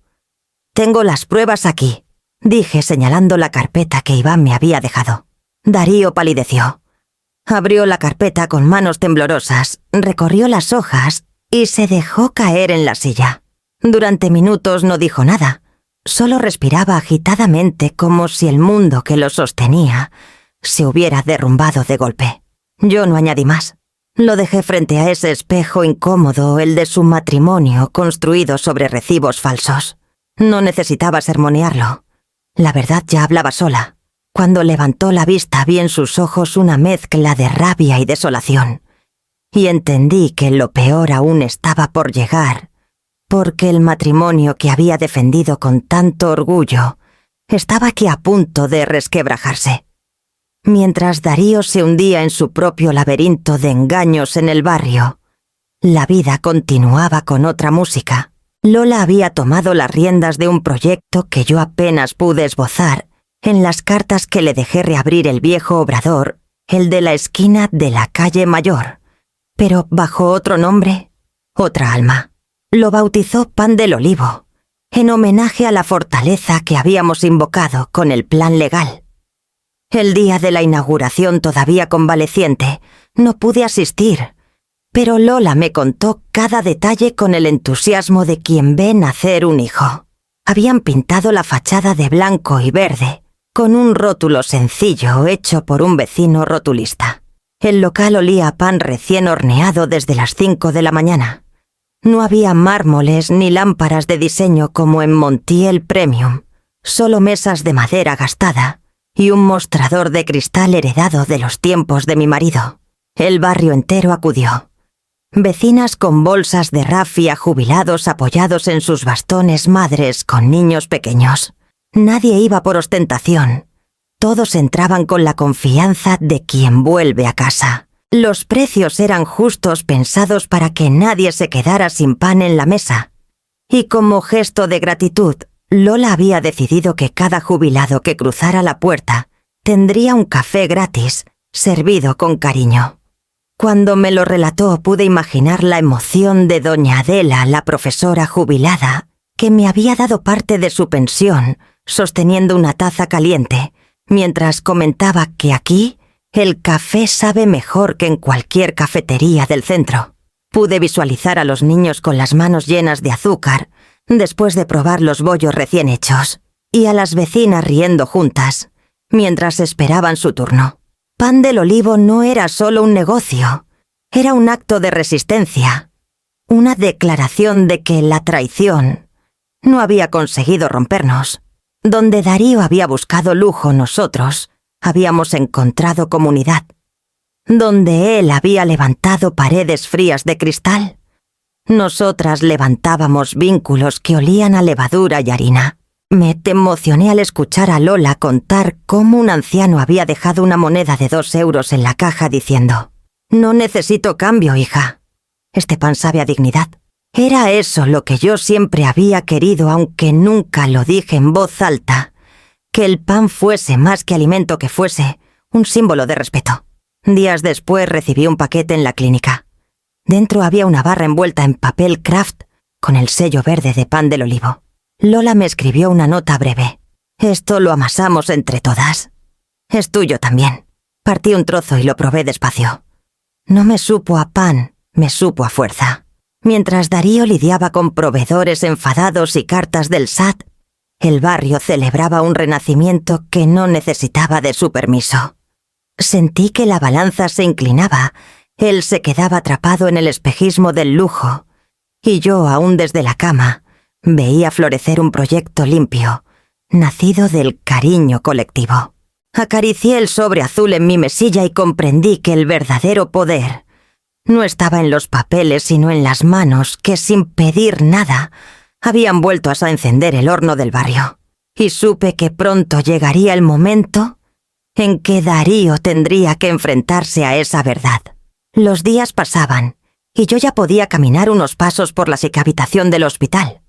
«Tengo las pruebas aquí», dije señalando la carpeta que Iván me había dejado. Darío palideció. Abrió la carpeta con manos temblorosas, recorrió las hojas y se dejó caer en la silla. Durante minutos no dijo nada, solo respiraba agitadamente como si el mundo que lo sostenía se hubiera derrumbado de golpe. Yo no añadí más. Lo dejé frente a ese espejo incómodo, el de su matrimonio construido sobre recibos falsos. No necesitaba sermonearlo. La verdad ya hablaba sola. Cuando levantó la vista vi en sus ojos una mezcla de rabia y desolación. Y entendí que lo peor aún estaba por llegar, porque el matrimonio que había defendido con tanto orgullo estaba aquí a punto de resquebrajarse. Mientras Darío se hundía en su propio laberinto de engaños en el barrio, la vida continuaba con otra música. Lola había tomado las riendas de un proyecto que yo apenas pude esbozar en las cartas que le dejé reabrir el viejo obrador, el de la esquina de la calle Mayor, pero bajo otro nombre, otra alma. Lo bautizó Pan del Olivo, en homenaje a la fortaleza que habíamos invocado con el plan legal. El día de la inauguración, todavía convaleciente, no pude asistir, pero Lola me contó cada detalle con el entusiasmo de quien ve nacer un hijo. Habían pintado la fachada de blanco y verde, con un rótulo sencillo hecho por un vecino rotulista. El local olía a pan recién horneado desde las 5 de la mañana. No había mármoles ni lámparas de diseño como en Montiel Premium, solo mesas de madera gastada y un mostrador de cristal heredado de los tiempos de mi marido. El barrio entero acudió. Vecinas con bolsas de rafia, jubilados apoyados en sus bastones, madres con niños pequeños. Nadie iba por ostentación. Todos entraban con la confianza de quien vuelve a casa. Los precios eran justos, pensados para que nadie se quedara sin pan en la mesa. Y como gesto de gratitud, Lola había decidido que cada jubilado que cruzara la puerta tendría un café gratis, servido con cariño. Cuando me lo relató pude imaginar la emoción de doña Adela, la profesora jubilada, que me había dado parte de su pensión, sosteniendo una taza caliente, mientras comentaba que aquí el café sabe mejor que en cualquier cafetería del centro. Pude visualizar a los niños con las manos llenas de azúcar, después de probar los bollos recién hechos, y a las vecinas riendo juntas, mientras esperaban su turno. Pan del Olivo no era solo un negocio, era un acto de resistencia, una declaración de que la traición no había conseguido rompernos. Donde Darío había buscado lujo, nosotros habíamos encontrado comunidad. Donde él había levantado paredes frías de cristal, nosotras levantábamos vínculos que olían a levadura y harina. Me emocioné al escuchar a Lola contar cómo un anciano había dejado una moneda de 2 euros en la caja diciendo: «No necesito cambio, hija. Este pan sabe a dignidad». Era eso lo que yo siempre había querido, aunque nunca lo dije en voz alta, que el pan fuese, más que alimento que fuese, un símbolo de respeto. Días después recibí un paquete en la clínica. Dentro había una barra envuelta en papel craft con el sello verde de Pan del Olivo. Lola me escribió una nota breve. «Esto lo amasamos entre todas. Es tuyo también». Partí un trozo y lo probé despacio. No me supo a pan, me supo a fuerza. Mientras Darío lidiaba con proveedores enfadados y cartas del SAT, el barrio celebraba un renacimiento que no necesitaba de su permiso. Sentí que la balanza se inclinaba, él se quedaba atrapado en el espejismo del lujo, y yo, aún desde la cama, veía florecer un proyecto limpio, nacido del cariño colectivo. Acaricié el sobre azul en mi mesilla y comprendí que el verdadero poder no estaba en los papeles, sino en las manos que, sin pedir nada, habían vuelto a encender el horno del barrio. Y supe que pronto llegaría el momento en que Darío tendría que enfrentarse a esa verdad. Los días pasaban, y yo ya podía caminar unos pasos por la habitación del hospital.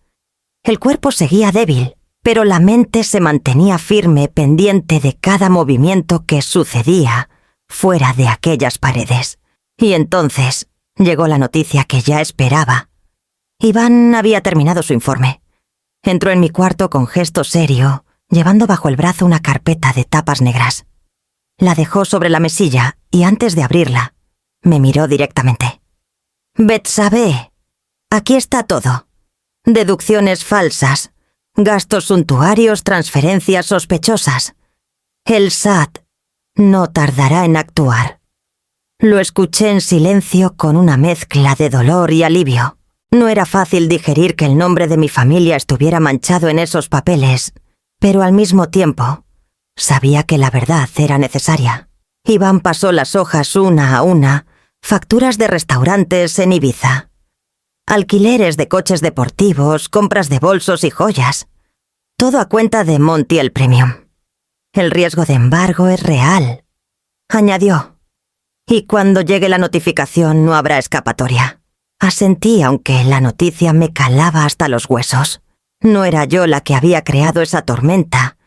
El cuerpo seguía débil, pero la mente se mantenía firme, pendiente de cada movimiento que sucedía fuera de aquellas paredes. Y entonces llegó la noticia que ya esperaba. Iván había terminado su informe. Entró en mi cuarto con gesto serio, llevando bajo el brazo una carpeta de tapas negras. La dejó sobre la mesilla y antes de abrirla, me miró directamente. «Betsabé, aquí está todo. Deducciones falsas, gastos suntuarios, transferencias sospechosas. El SAT no tardará en actuar». Lo escuché en silencio con una mezcla de dolor y alivio. No era fácil digerir que el nombre de mi familia estuviera manchado en esos papeles, pero al mismo tiempo sabía que la verdad era necesaria. Iván pasó las hojas una a una, facturas de restaurantes en Ibiza, alquileres de coches deportivos, compras de bolsos y joyas. Todo a cuenta de Montiel Premium. El riesgo de embargo es real, añadió. Y cuando llegue la notificación no habrá escapatoria. Asentí, aunque la noticia me calaba hasta los huesos. No era yo la que había creado esa tormenta,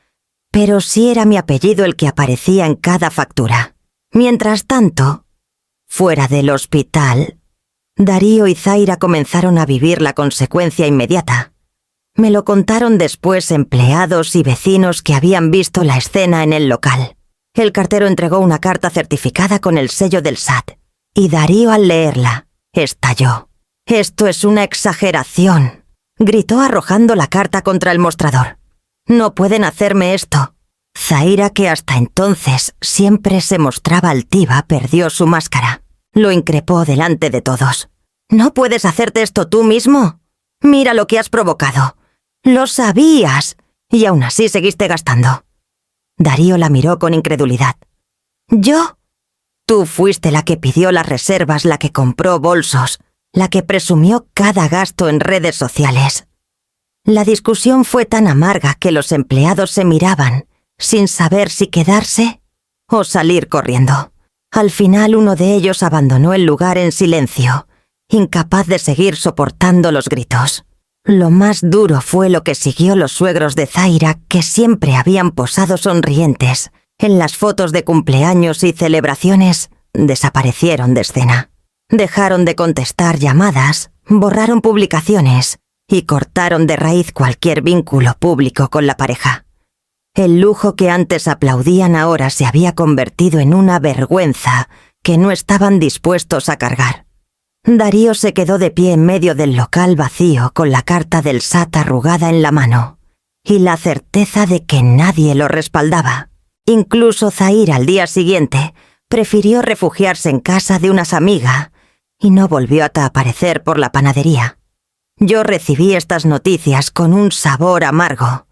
pero sí era mi apellido el que aparecía en cada factura. Mientras tanto, fuera del hospital, Darío y Zaira comenzaron a vivir la consecuencia inmediata. Me lo contaron después empleados y vecinos que habían visto la escena en el local. El cartero entregó una carta certificada con el sello del SAT, y Darío, al leerla, estalló. «Esto es una exageración», gritó arrojando la carta contra el mostrador. «No pueden hacerme esto». Zaira, que hasta entonces siempre se mostraba altiva, perdió su máscara. Lo increpó delante de todos. «¿No puedes hacerte esto tú mismo? Mira lo que has provocado. Lo sabías, y aún así seguiste gastando». Darío la miró con incredulidad. «¿Yo? Tú fuiste la que pidió las reservas, la que compró bolsos, la que presumió cada gasto en redes sociales». La discusión fue tan amarga que los empleados se miraban, sin saber si quedarse o salir corriendo. Al final uno de ellos abandonó el lugar en silencio, incapaz de seguir soportando los gritos. Lo más duro fue lo que siguió los suegros de Zaira, que siempre habían posado sonrientes en las fotos de cumpleaños y celebraciones. Desaparecieron de escena. Dejaron de contestar llamadas, borraron publicaciones y cortaron de raíz cualquier vínculo público con la pareja. El lujo que antes aplaudían ahora se había convertido en una vergüenza que no estaban dispuestos a cargar. Darío se quedó de pie en medio del local vacío con la carta del SAT arrugada en la mano y la certeza de que nadie lo respaldaba. Incluso Zaira, al día siguiente, prefirió refugiarse en casa de unas amigas y no volvió a aparecer por la panadería. Yo recibí estas noticias con un sabor amargo.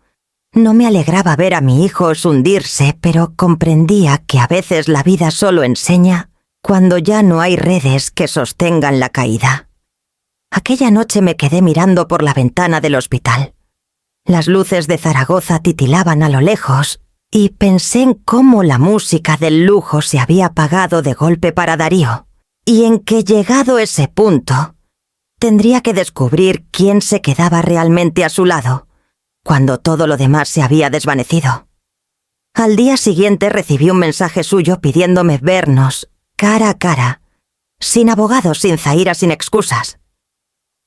No me alegraba ver a mi hijo hundirse, pero comprendía que a veces la vida solo enseña cuando ya no hay redes que sostengan la caída. Aquella noche me quedé mirando por la ventana del hospital. Las luces de Zaragoza titilaban a lo lejos y pensé en cómo la música del lujo se había apagado de golpe para Darío, y en que, llegado ese punto, tendría que descubrir quién se quedaba realmente a su lado, cuando todo lo demás se había desvanecido. Al día siguiente recibí un mensaje suyo pidiéndome vernos cara a cara, sin abogado, sin Zaira, sin excusas.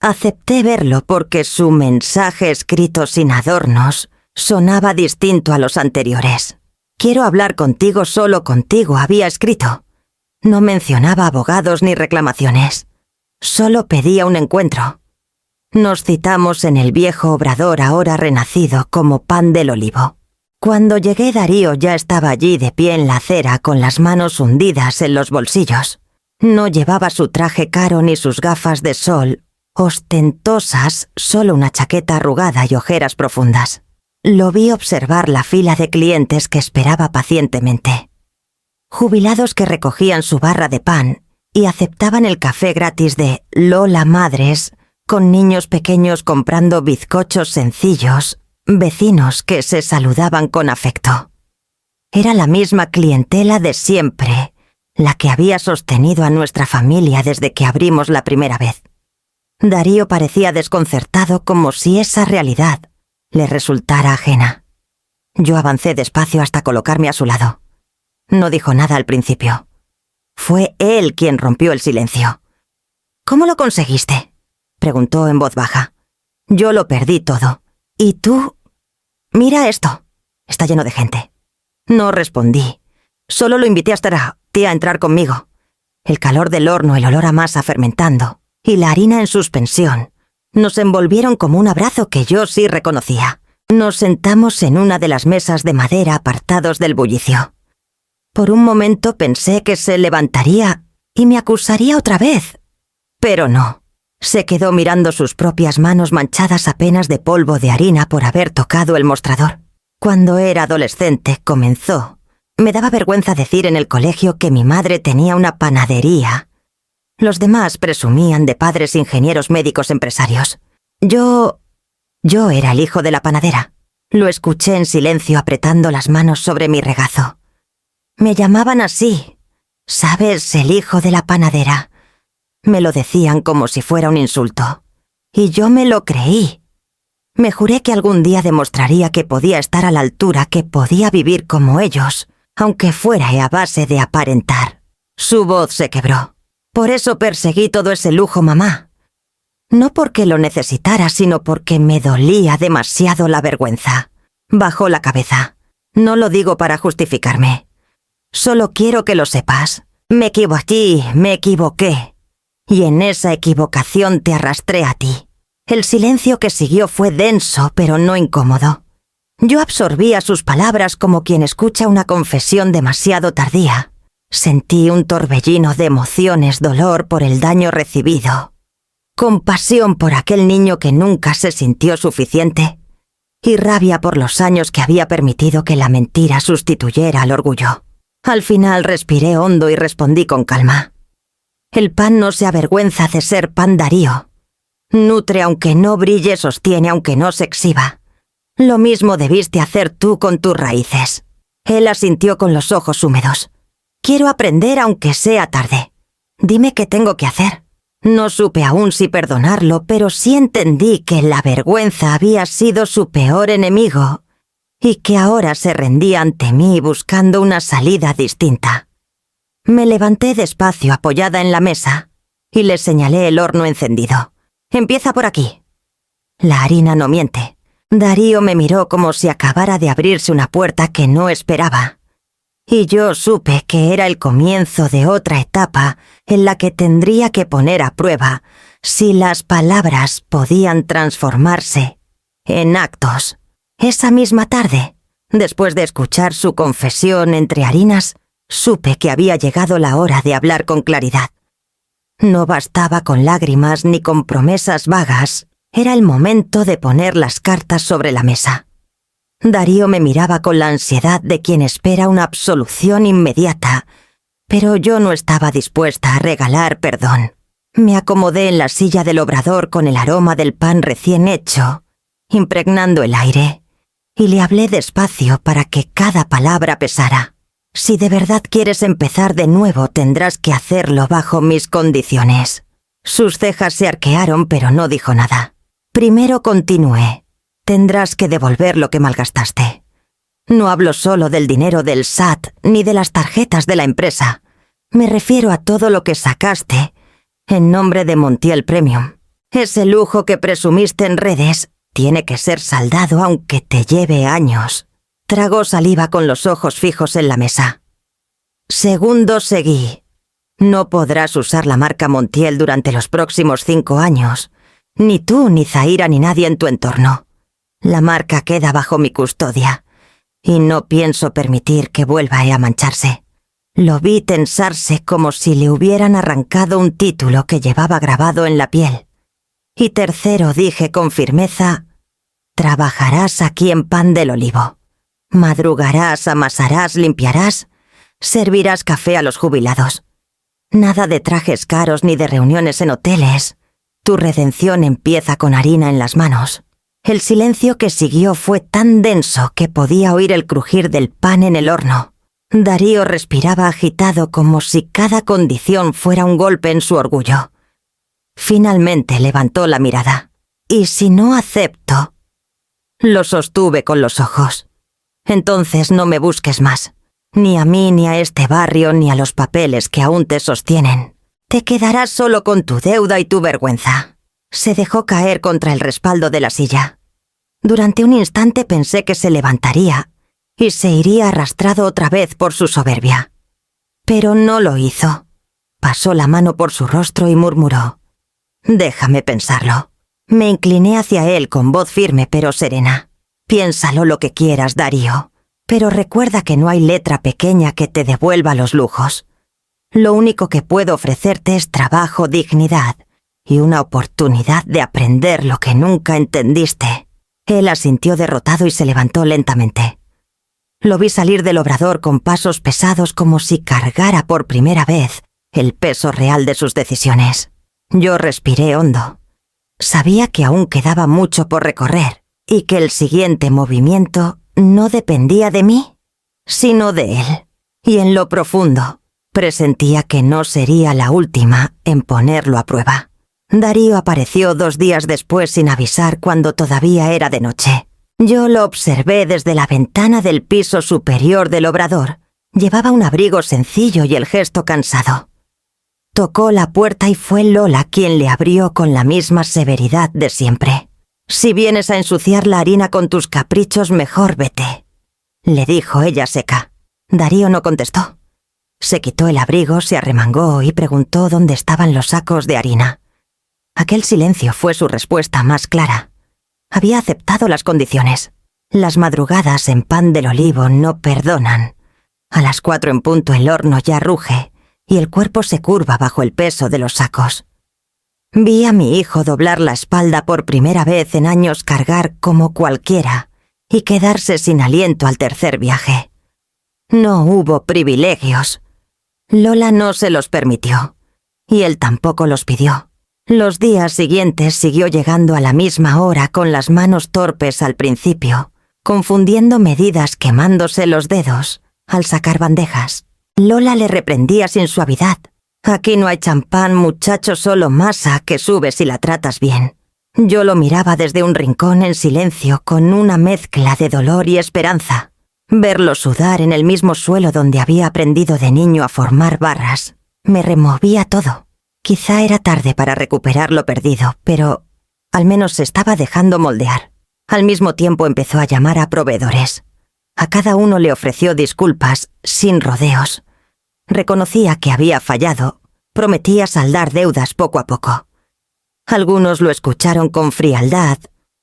Acepté verlo porque su mensaje escrito sin adornos sonaba distinto a los anteriores. «Quiero hablar contigo, solo contigo», había escrito. No mencionaba abogados ni reclamaciones. Solo pedía un encuentro. Nos citamos en el viejo obrador ahora renacido como Pan del Olivo. Cuando llegué, Darío ya estaba allí de pie en la acera con las manos hundidas en los bolsillos. No llevaba su traje caro ni sus gafas de sol ostentosas, solo una chaqueta arrugada y ojeras profundas. Lo vi observar la fila de clientes que esperaba pacientemente. Jubilados que recogían su barra de pan y aceptaban el café gratis de Lola Madres, con niños pequeños comprando bizcochos sencillos, vecinos que se saludaban con afecto. Era la misma clientela de siempre, la que había sostenido a nuestra familia desde que abrimos la primera vez. Darío parecía desconcertado, como si esa realidad le resultara ajena. Yo avancé despacio hasta colocarme a su lado. No dijo nada al principio. Fue él quien rompió el silencio. «¿Cómo lo conseguiste?», preguntó en voz baja. «Yo lo perdí todo. ¿Y tú? Mira esto. Está lleno de gente». No respondí. Solo lo invité a entrar conmigo. El calor del horno, el olor a masa fermentando y la harina en suspensión nos envolvieron como un abrazo que yo sí reconocía. Nos sentamos en una de las mesas de madera apartados del bullicio. Por un momento pensé que se levantaría y me acusaría otra vez. Pero no. Se quedó mirando sus propias manos manchadas apenas de polvo de harina por haber tocado el mostrador. Cuando era adolescente, comenzó. Me daba vergüenza decir en el colegio que mi madre tenía una panadería. Los demás presumían de padres ingenieros médicos empresarios. Yo era el hijo de la panadera. Lo escuché en silencio apretando las manos sobre mi regazo. Me llamaban así. ¿Sabes, el hijo de la panadera? Me lo decían como si fuera un insulto. Y yo me lo creí. Me juré que algún día demostraría que podía estar a la altura, que podía vivir como ellos, aunque fuera a base de aparentar. Su voz se quebró. Por eso perseguí todo ese lujo, mamá. No porque lo necesitara, sino porque me dolía demasiado la vergüenza. Bajó la cabeza. No lo digo para justificarme. Solo quiero que lo sepas. Me equivoqué. Y en esa equivocación te arrastré a ti. El silencio que siguió fue denso, pero no incómodo. Yo absorbía sus palabras como quien escucha una confesión demasiado tardía. Sentí un torbellino de emociones, dolor por el daño recibido, compasión por aquel niño que nunca se sintió suficiente y rabia por los años que había permitido que la mentira sustituyera al orgullo. Al final respiré hondo y respondí con calma. El pan no se avergüenza de ser pan, Darío. Nutre aunque no brille, sostiene aunque no se exhiba. Lo mismo debiste hacer tú con tus raíces. Él asintió con los ojos húmedos. Quiero aprender aunque sea tarde. Dime qué tengo que hacer. No supe aún si perdonarlo, pero sí entendí que la vergüenza había sido su peor enemigo y que ahora se rendía ante mí buscando una salida distinta. Me levanté despacio apoyada en la mesa y le señalé el horno encendido. Empieza por aquí. La harina no miente. Darío me miró como si acabara de abrirse una puerta que no esperaba. Y yo supe que era el comienzo de otra etapa en la que tendría que poner a prueba si las palabras podían transformarse en actos. Esa misma tarde, después de escuchar su confesión entre harinas, supe que había llegado la hora de hablar con claridad. No bastaba con lágrimas ni con promesas vagas, era el momento de poner las cartas sobre la mesa. Darío me miraba con la ansiedad de quien espera una absolución inmediata, pero yo no estaba dispuesta a regalar perdón. Me acomodé en la silla del obrador con el aroma del pan recién hecho, impregnando el aire, y le hablé despacio para que cada palabra pesara. Si de verdad quieres empezar de nuevo, tendrás que hacerlo bajo mis condiciones. Sus cejas se arquearon, pero no dijo nada. Primero continué. Tendrás que devolver lo que malgastaste. No hablo solo del dinero del SAT ni de las tarjetas de la empresa. Me refiero a todo lo que sacaste en nombre de Montiel Premium. Ese lujo que presumiste en redes tiene que ser saldado aunque te lleve años. Tragó saliva con los ojos fijos en la mesa. Segundo, seguí. No podrás usar la marca Montiel durante los próximos 5 años. Ni tú, ni Zaira, ni nadie en tu entorno. La marca queda bajo mi custodia, y no pienso permitir que vuelva a mancharse. Lo vi tensarse como si le hubieran arrancado un título que llevaba grabado en la piel. Y tercero, dije con firmeza, trabajarás aquí en Pan del Olivo. Madrugarás, amasarás, limpiarás, servirás café a los jubilados. Nada de trajes caros ni de reuniones en hoteles. Tu redención empieza con harina en las manos. El silencio que siguió fue tan denso que podía oír el crujir del pan en el horno. Darío respiraba agitado como si cada condición fuera un golpe en su orgullo. Finalmente levantó la mirada. ¿Y si no acepto? Lo sostuve con los ojos. Entonces no me busques más. Ni a mí, ni a este barrio, ni a los papeles que aún te sostienen. Te quedarás solo con tu deuda y tu vergüenza. Se dejó caer contra el respaldo de la silla. Durante un instante pensé que se levantaría y se iría arrastrado otra vez por su soberbia. Pero no lo hizo. Pasó la mano por su rostro y murmuró: «Déjame pensarlo». Me incliné hacia él con voz firme pero serena. «Piénsalo lo que quieras, Darío, pero recuerda que no hay letra pequeña que te devuelva los lujos. Lo único que puedo ofrecerte es trabajo, dignidad y una oportunidad de aprender lo que nunca entendiste. Él asintió derrotado y se levantó lentamente. Lo vi salir del obrador con pasos pesados como si cargara por primera vez el peso real de sus decisiones. Yo respiré hondo. Sabía que aún quedaba mucho por recorrer y que el siguiente movimiento no dependía de mí, sino de él. Y en lo profundo, presentía que no sería la última en ponerlo a prueba. Darío apareció 2 días después sin avisar cuando todavía era de noche. Yo lo observé desde la ventana del piso superior del obrador. Llevaba un abrigo sencillo y el gesto cansado. Tocó la puerta y fue Lola quien le abrió con la misma severidad de siempre. «Si vienes a ensuciar la harina con tus caprichos, mejor vete», le dijo ella seca. Darío no contestó. Se quitó el abrigo, se arremangó y preguntó dónde estaban los sacos de harina. Aquel silencio fue su respuesta más clara. Había aceptado las condiciones. Las madrugadas en Pan del Olivo no perdonan. A las 4 en punto el horno ya ruge y el cuerpo se curva bajo el peso de los sacos. Vi a mi hijo doblar la espalda por primera vez en años, cargar como cualquiera y quedarse sin aliento al tercer viaje. No hubo privilegios. Lola no se los permitió, y él tampoco los pidió. Los días siguientes siguió llegando a la misma hora con las manos torpes al principio, confundiendo medidas, quemándose los dedos al sacar bandejas. Lola le reprendía sin suavidad. «Aquí no hay champán, muchacho, solo masa que sube si la tratas bien». Yo lo miraba desde un rincón en silencio con una mezcla de dolor y esperanza. Verlo sudar en el mismo suelo donde había aprendido de niño a formar barras me removía todo. Quizá era tarde para recuperar lo perdido, pero al menos se estaba dejando moldear. Al mismo tiempo empezó a llamar a proveedores. A cada uno le ofreció disculpas, sin rodeos. Reconocía que había fallado, prometía saldar deudas poco a poco. Algunos lo escucharon con frialdad,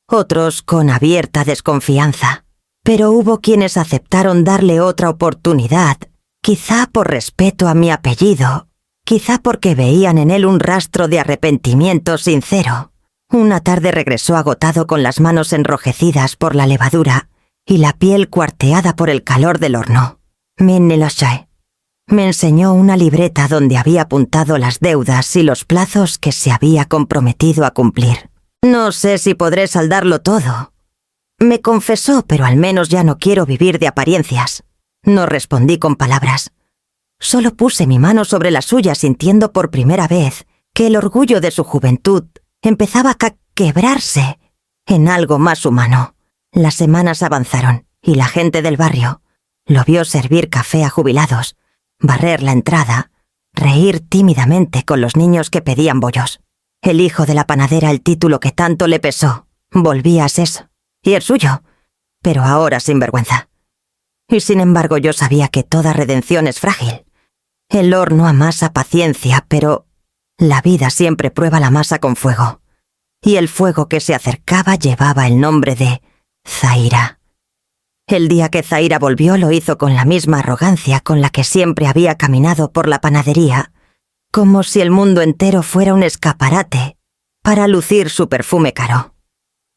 otros con abierta desconfianza. Pero hubo quienes aceptaron darle otra oportunidad, quizá por respeto a mi apellido, quizá porque veían en él un rastro de arrepentimiento sincero. Una tarde regresó agotado con las manos enrojecidas por la levadura y la piel cuarteada por el calor del horno. Me enseñó una libreta donde había apuntado las deudas y los plazos que se había comprometido a cumplir. «No sé si podré saldarlo todo», me confesó, pero al menos ya no quiero vivir de apariencias. No respondí con palabras. Solo puse mi mano sobre la suya, sintiendo por primera vez que el orgullo de su juventud empezaba a quebrarse en algo más humano. Las semanas avanzaron y la gente del barrio lo vio servir café a jubilados, barrer la entrada, reír tímidamente con los niños que pedían bollos. El hijo de la panadera, el título que tanto le pesó, volvía a Seso. Y el suyo, pero ahora sin vergüenza. Y sin embargo yo sabía que toda redención es frágil. El horno amasa paciencia, pero la vida siempre prueba la masa con fuego. Y el fuego que se acercaba llevaba el nombre de Zaira. El día que Zaira volvió lo hizo con la misma arrogancia con la que siempre había caminado por la panadería, como si el mundo entero fuera un escaparate para lucir su perfume caro.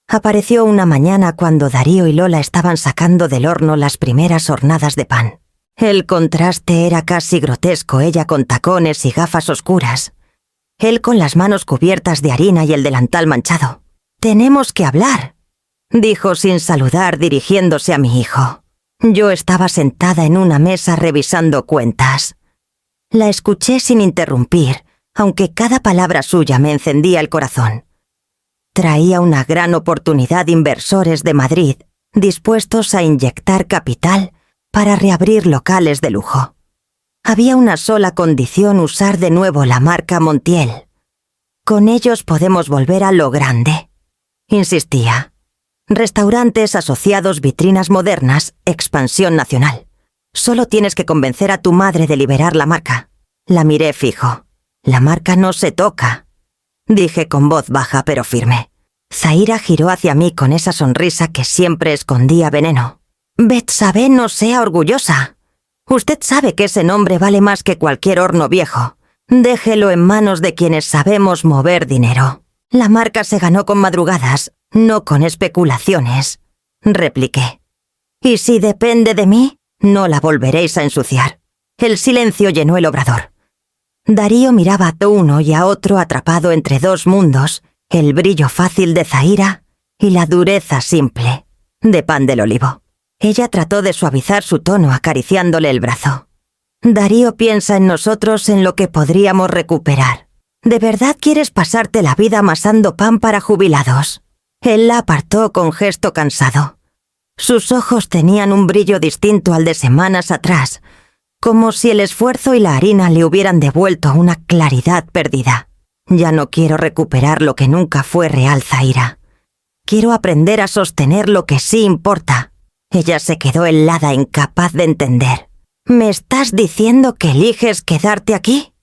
Apareció una mañana cuando Darío y Lola estaban sacando del horno las primeras hornadas de pan. El contraste era casi grotesco, ella con tacones y gafas oscuras, él con las manos cubiertas de harina y el delantal manchado. «Tenemos que hablar», dijo sin saludar, dirigiéndose a mi hijo. Yo estaba sentada en una mesa revisando cuentas. La escuché sin interrumpir, aunque cada palabra suya me encendía el corazón. Traía una gran oportunidad de inversores de Madrid, dispuestos a inyectar capital para reabrir locales de lujo. Había una sola condición: usar de nuevo la marca Montiel. Con ellos podemos volver a lo grande, insistía. Restaurantes asociados, vitrinas modernas, expansión nacional. Solo tienes que convencer a tu madre de liberar la marca. La miré fijo. «La marca no se toca», dije con voz baja pero firme. Zaira giró hacia mí con esa sonrisa que siempre escondía veneno. «Betsabé, no sea orgullosa. Usted sabe que ese nombre vale más que cualquier horno viejo. Déjelo en manos de quienes sabemos mover dinero. La marca se ganó con madrugadas, no con especulaciones, repliqué. Y si depende de mí, no la volveréis a ensuciar. El silencio llenó el obrador. Darío miraba a uno y a otro atrapado entre dos mundos, el brillo fácil de Zaira y la dureza simple de Pan del Olivo. Ella trató de suavizar su tono acariciándole el brazo. Darío piensa en nosotros, en lo que podríamos recuperar. ¿De verdad quieres pasarte la vida amasando pan para jubilados? Él la apartó con gesto cansado. Sus ojos tenían un brillo distinto al de semanas atrás, como si el esfuerzo y la harina le hubieran devuelto una claridad perdida. Ya no quiero recuperar lo que nunca fue real, Zaira. Quiero aprender a sostener lo que sí importa. Ella se quedó helada, incapaz de entender. ¿Me estás diciendo que eliges quedarte aquí?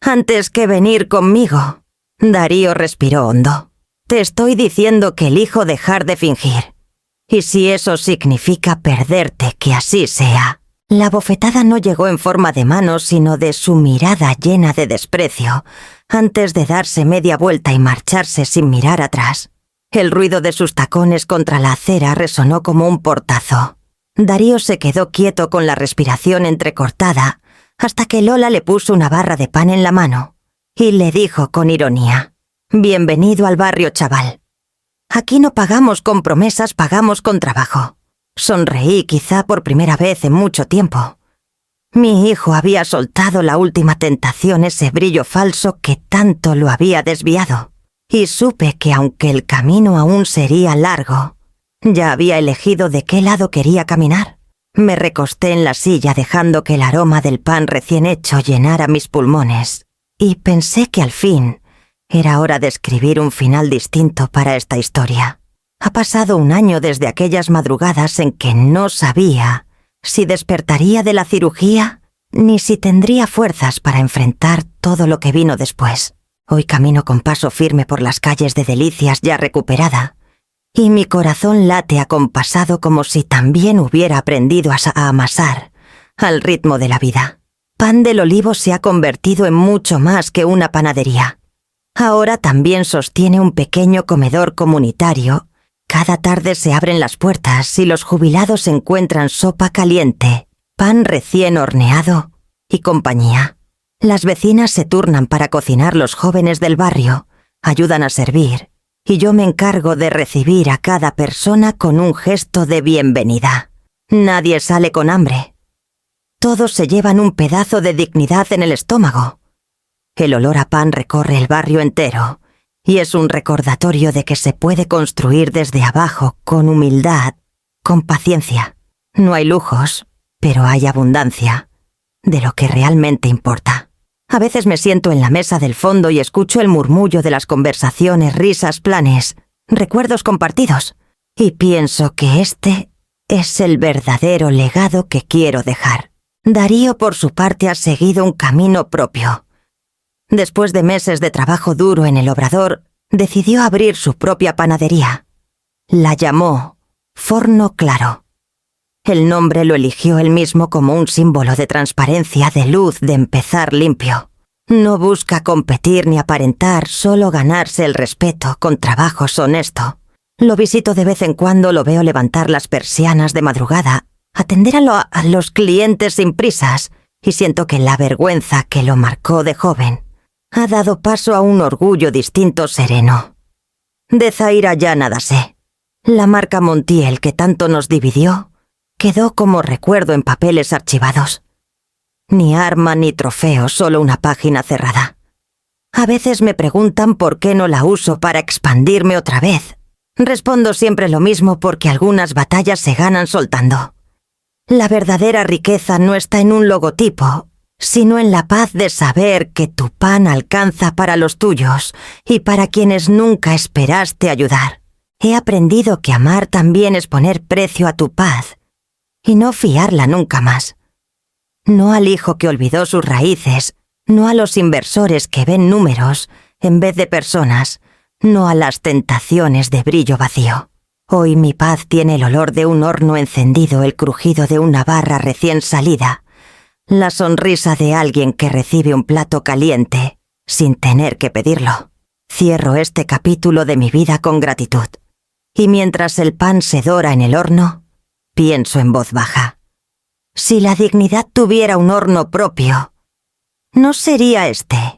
Antes que venir conmigo. Darío respiró hondo. Te estoy diciendo que elijo dejar de fingir. Y si eso significa perderte, que así sea. La bofetada no llegó en forma de mano, sino de su mirada llena de desprecio, antes de darse media vuelta y marcharse sin mirar atrás. El ruido de sus tacones contra la acera resonó como un portazo. Darío se quedó quieto con la respiración entrecortada, hasta que Lola le puso una barra de pan en la mano, y le dijo con ironía: «Bienvenido al barrio, chaval. Aquí no pagamos con promesas, pagamos con trabajo». Sonreí, quizá por primera vez en mucho tiempo. Mi hijo había soltado la última tentación, ese brillo falso que tanto lo había desviado. Y supe que aunque el camino aún sería largo, ya había elegido de qué lado quería caminar. Me recosté en la silla dejando que el aroma del pan recién hecho llenara mis pulmones, y pensé que al fin era hora de escribir un final distinto para esta historia. Ha pasado un año desde aquellas madrugadas en que no sabía si despertaría de la cirugía ni si tendría fuerzas para enfrentar todo lo que vino después. Hoy camino con paso firme por las calles de Delicias ya recuperada, y mi corazón late acompasado como si también hubiera aprendido a amasar al ritmo de la vida. Pan del Olivo se ha convertido en mucho más que una panadería. Ahora también sostiene un pequeño comedor comunitario. Cada tarde se abren las puertas y los jubilados encuentran sopa caliente, pan recién horneado y compañía. Las vecinas se turnan para cocinar, los jóvenes del barrio ayudan a servir, y yo me encargo de recibir a cada persona con un gesto de bienvenida. Nadie sale con hambre. Todos se llevan un pedazo de dignidad en el estómago. El olor a pan recorre el barrio entero, y es un recordatorio de que se puede construir desde abajo con humildad, con paciencia. No hay lujos, pero hay abundancia de lo que realmente importa. A veces me siento en la mesa del fondo y escucho el murmullo de las conversaciones, risas, planes, recuerdos compartidos, y pienso que este es el verdadero legado que quiero dejar. Darío, por su parte, ha seguido un camino propio. Después de meses de trabajo duro en el obrador, decidió abrir su propia panadería. La llamó Forno Claro. El nombre lo eligió él mismo como un símbolo de transparencia, de luz, de empezar limpio. No busca competir ni aparentar, solo ganarse el respeto con trabajo honesto. Lo visito de vez en cuando, lo veo levantar las persianas de madrugada, atender a los clientes sin prisas, y siento que la vergüenza que lo marcó de joven ha dado paso a un orgullo distinto, sereno. De Zaira ya nada sé. La marca Montiel que tanto nos dividió quedó como recuerdo en papeles archivados. Ni arma ni trofeo, solo una página cerrada. A veces me preguntan por qué no la uso para expandirme otra vez. Respondo siempre lo mismo, porque algunas batallas se ganan soltando. La verdadera riqueza no está en un logotipo, sino en la paz de saber que tu pan alcanza para los tuyos y para quienes nunca esperaste ayudar. He aprendido que amar también es poner precio a tu paz y no fiarla nunca más. No al hijo que olvidó sus raíces, no a los inversores que ven números en vez de personas, no a las tentaciones de brillo vacío. Hoy mi paz tiene el olor de un horno encendido, el crujido de una barra recién salida, La sonrisa de alguien que recibe un plato caliente sin tener que pedirlo. Cierro este capítulo de mi vida con gratitud. Y mientras el pan se dora en el horno, pienso en voz baja. Si la dignidad tuviera un horno propio, ¿no sería este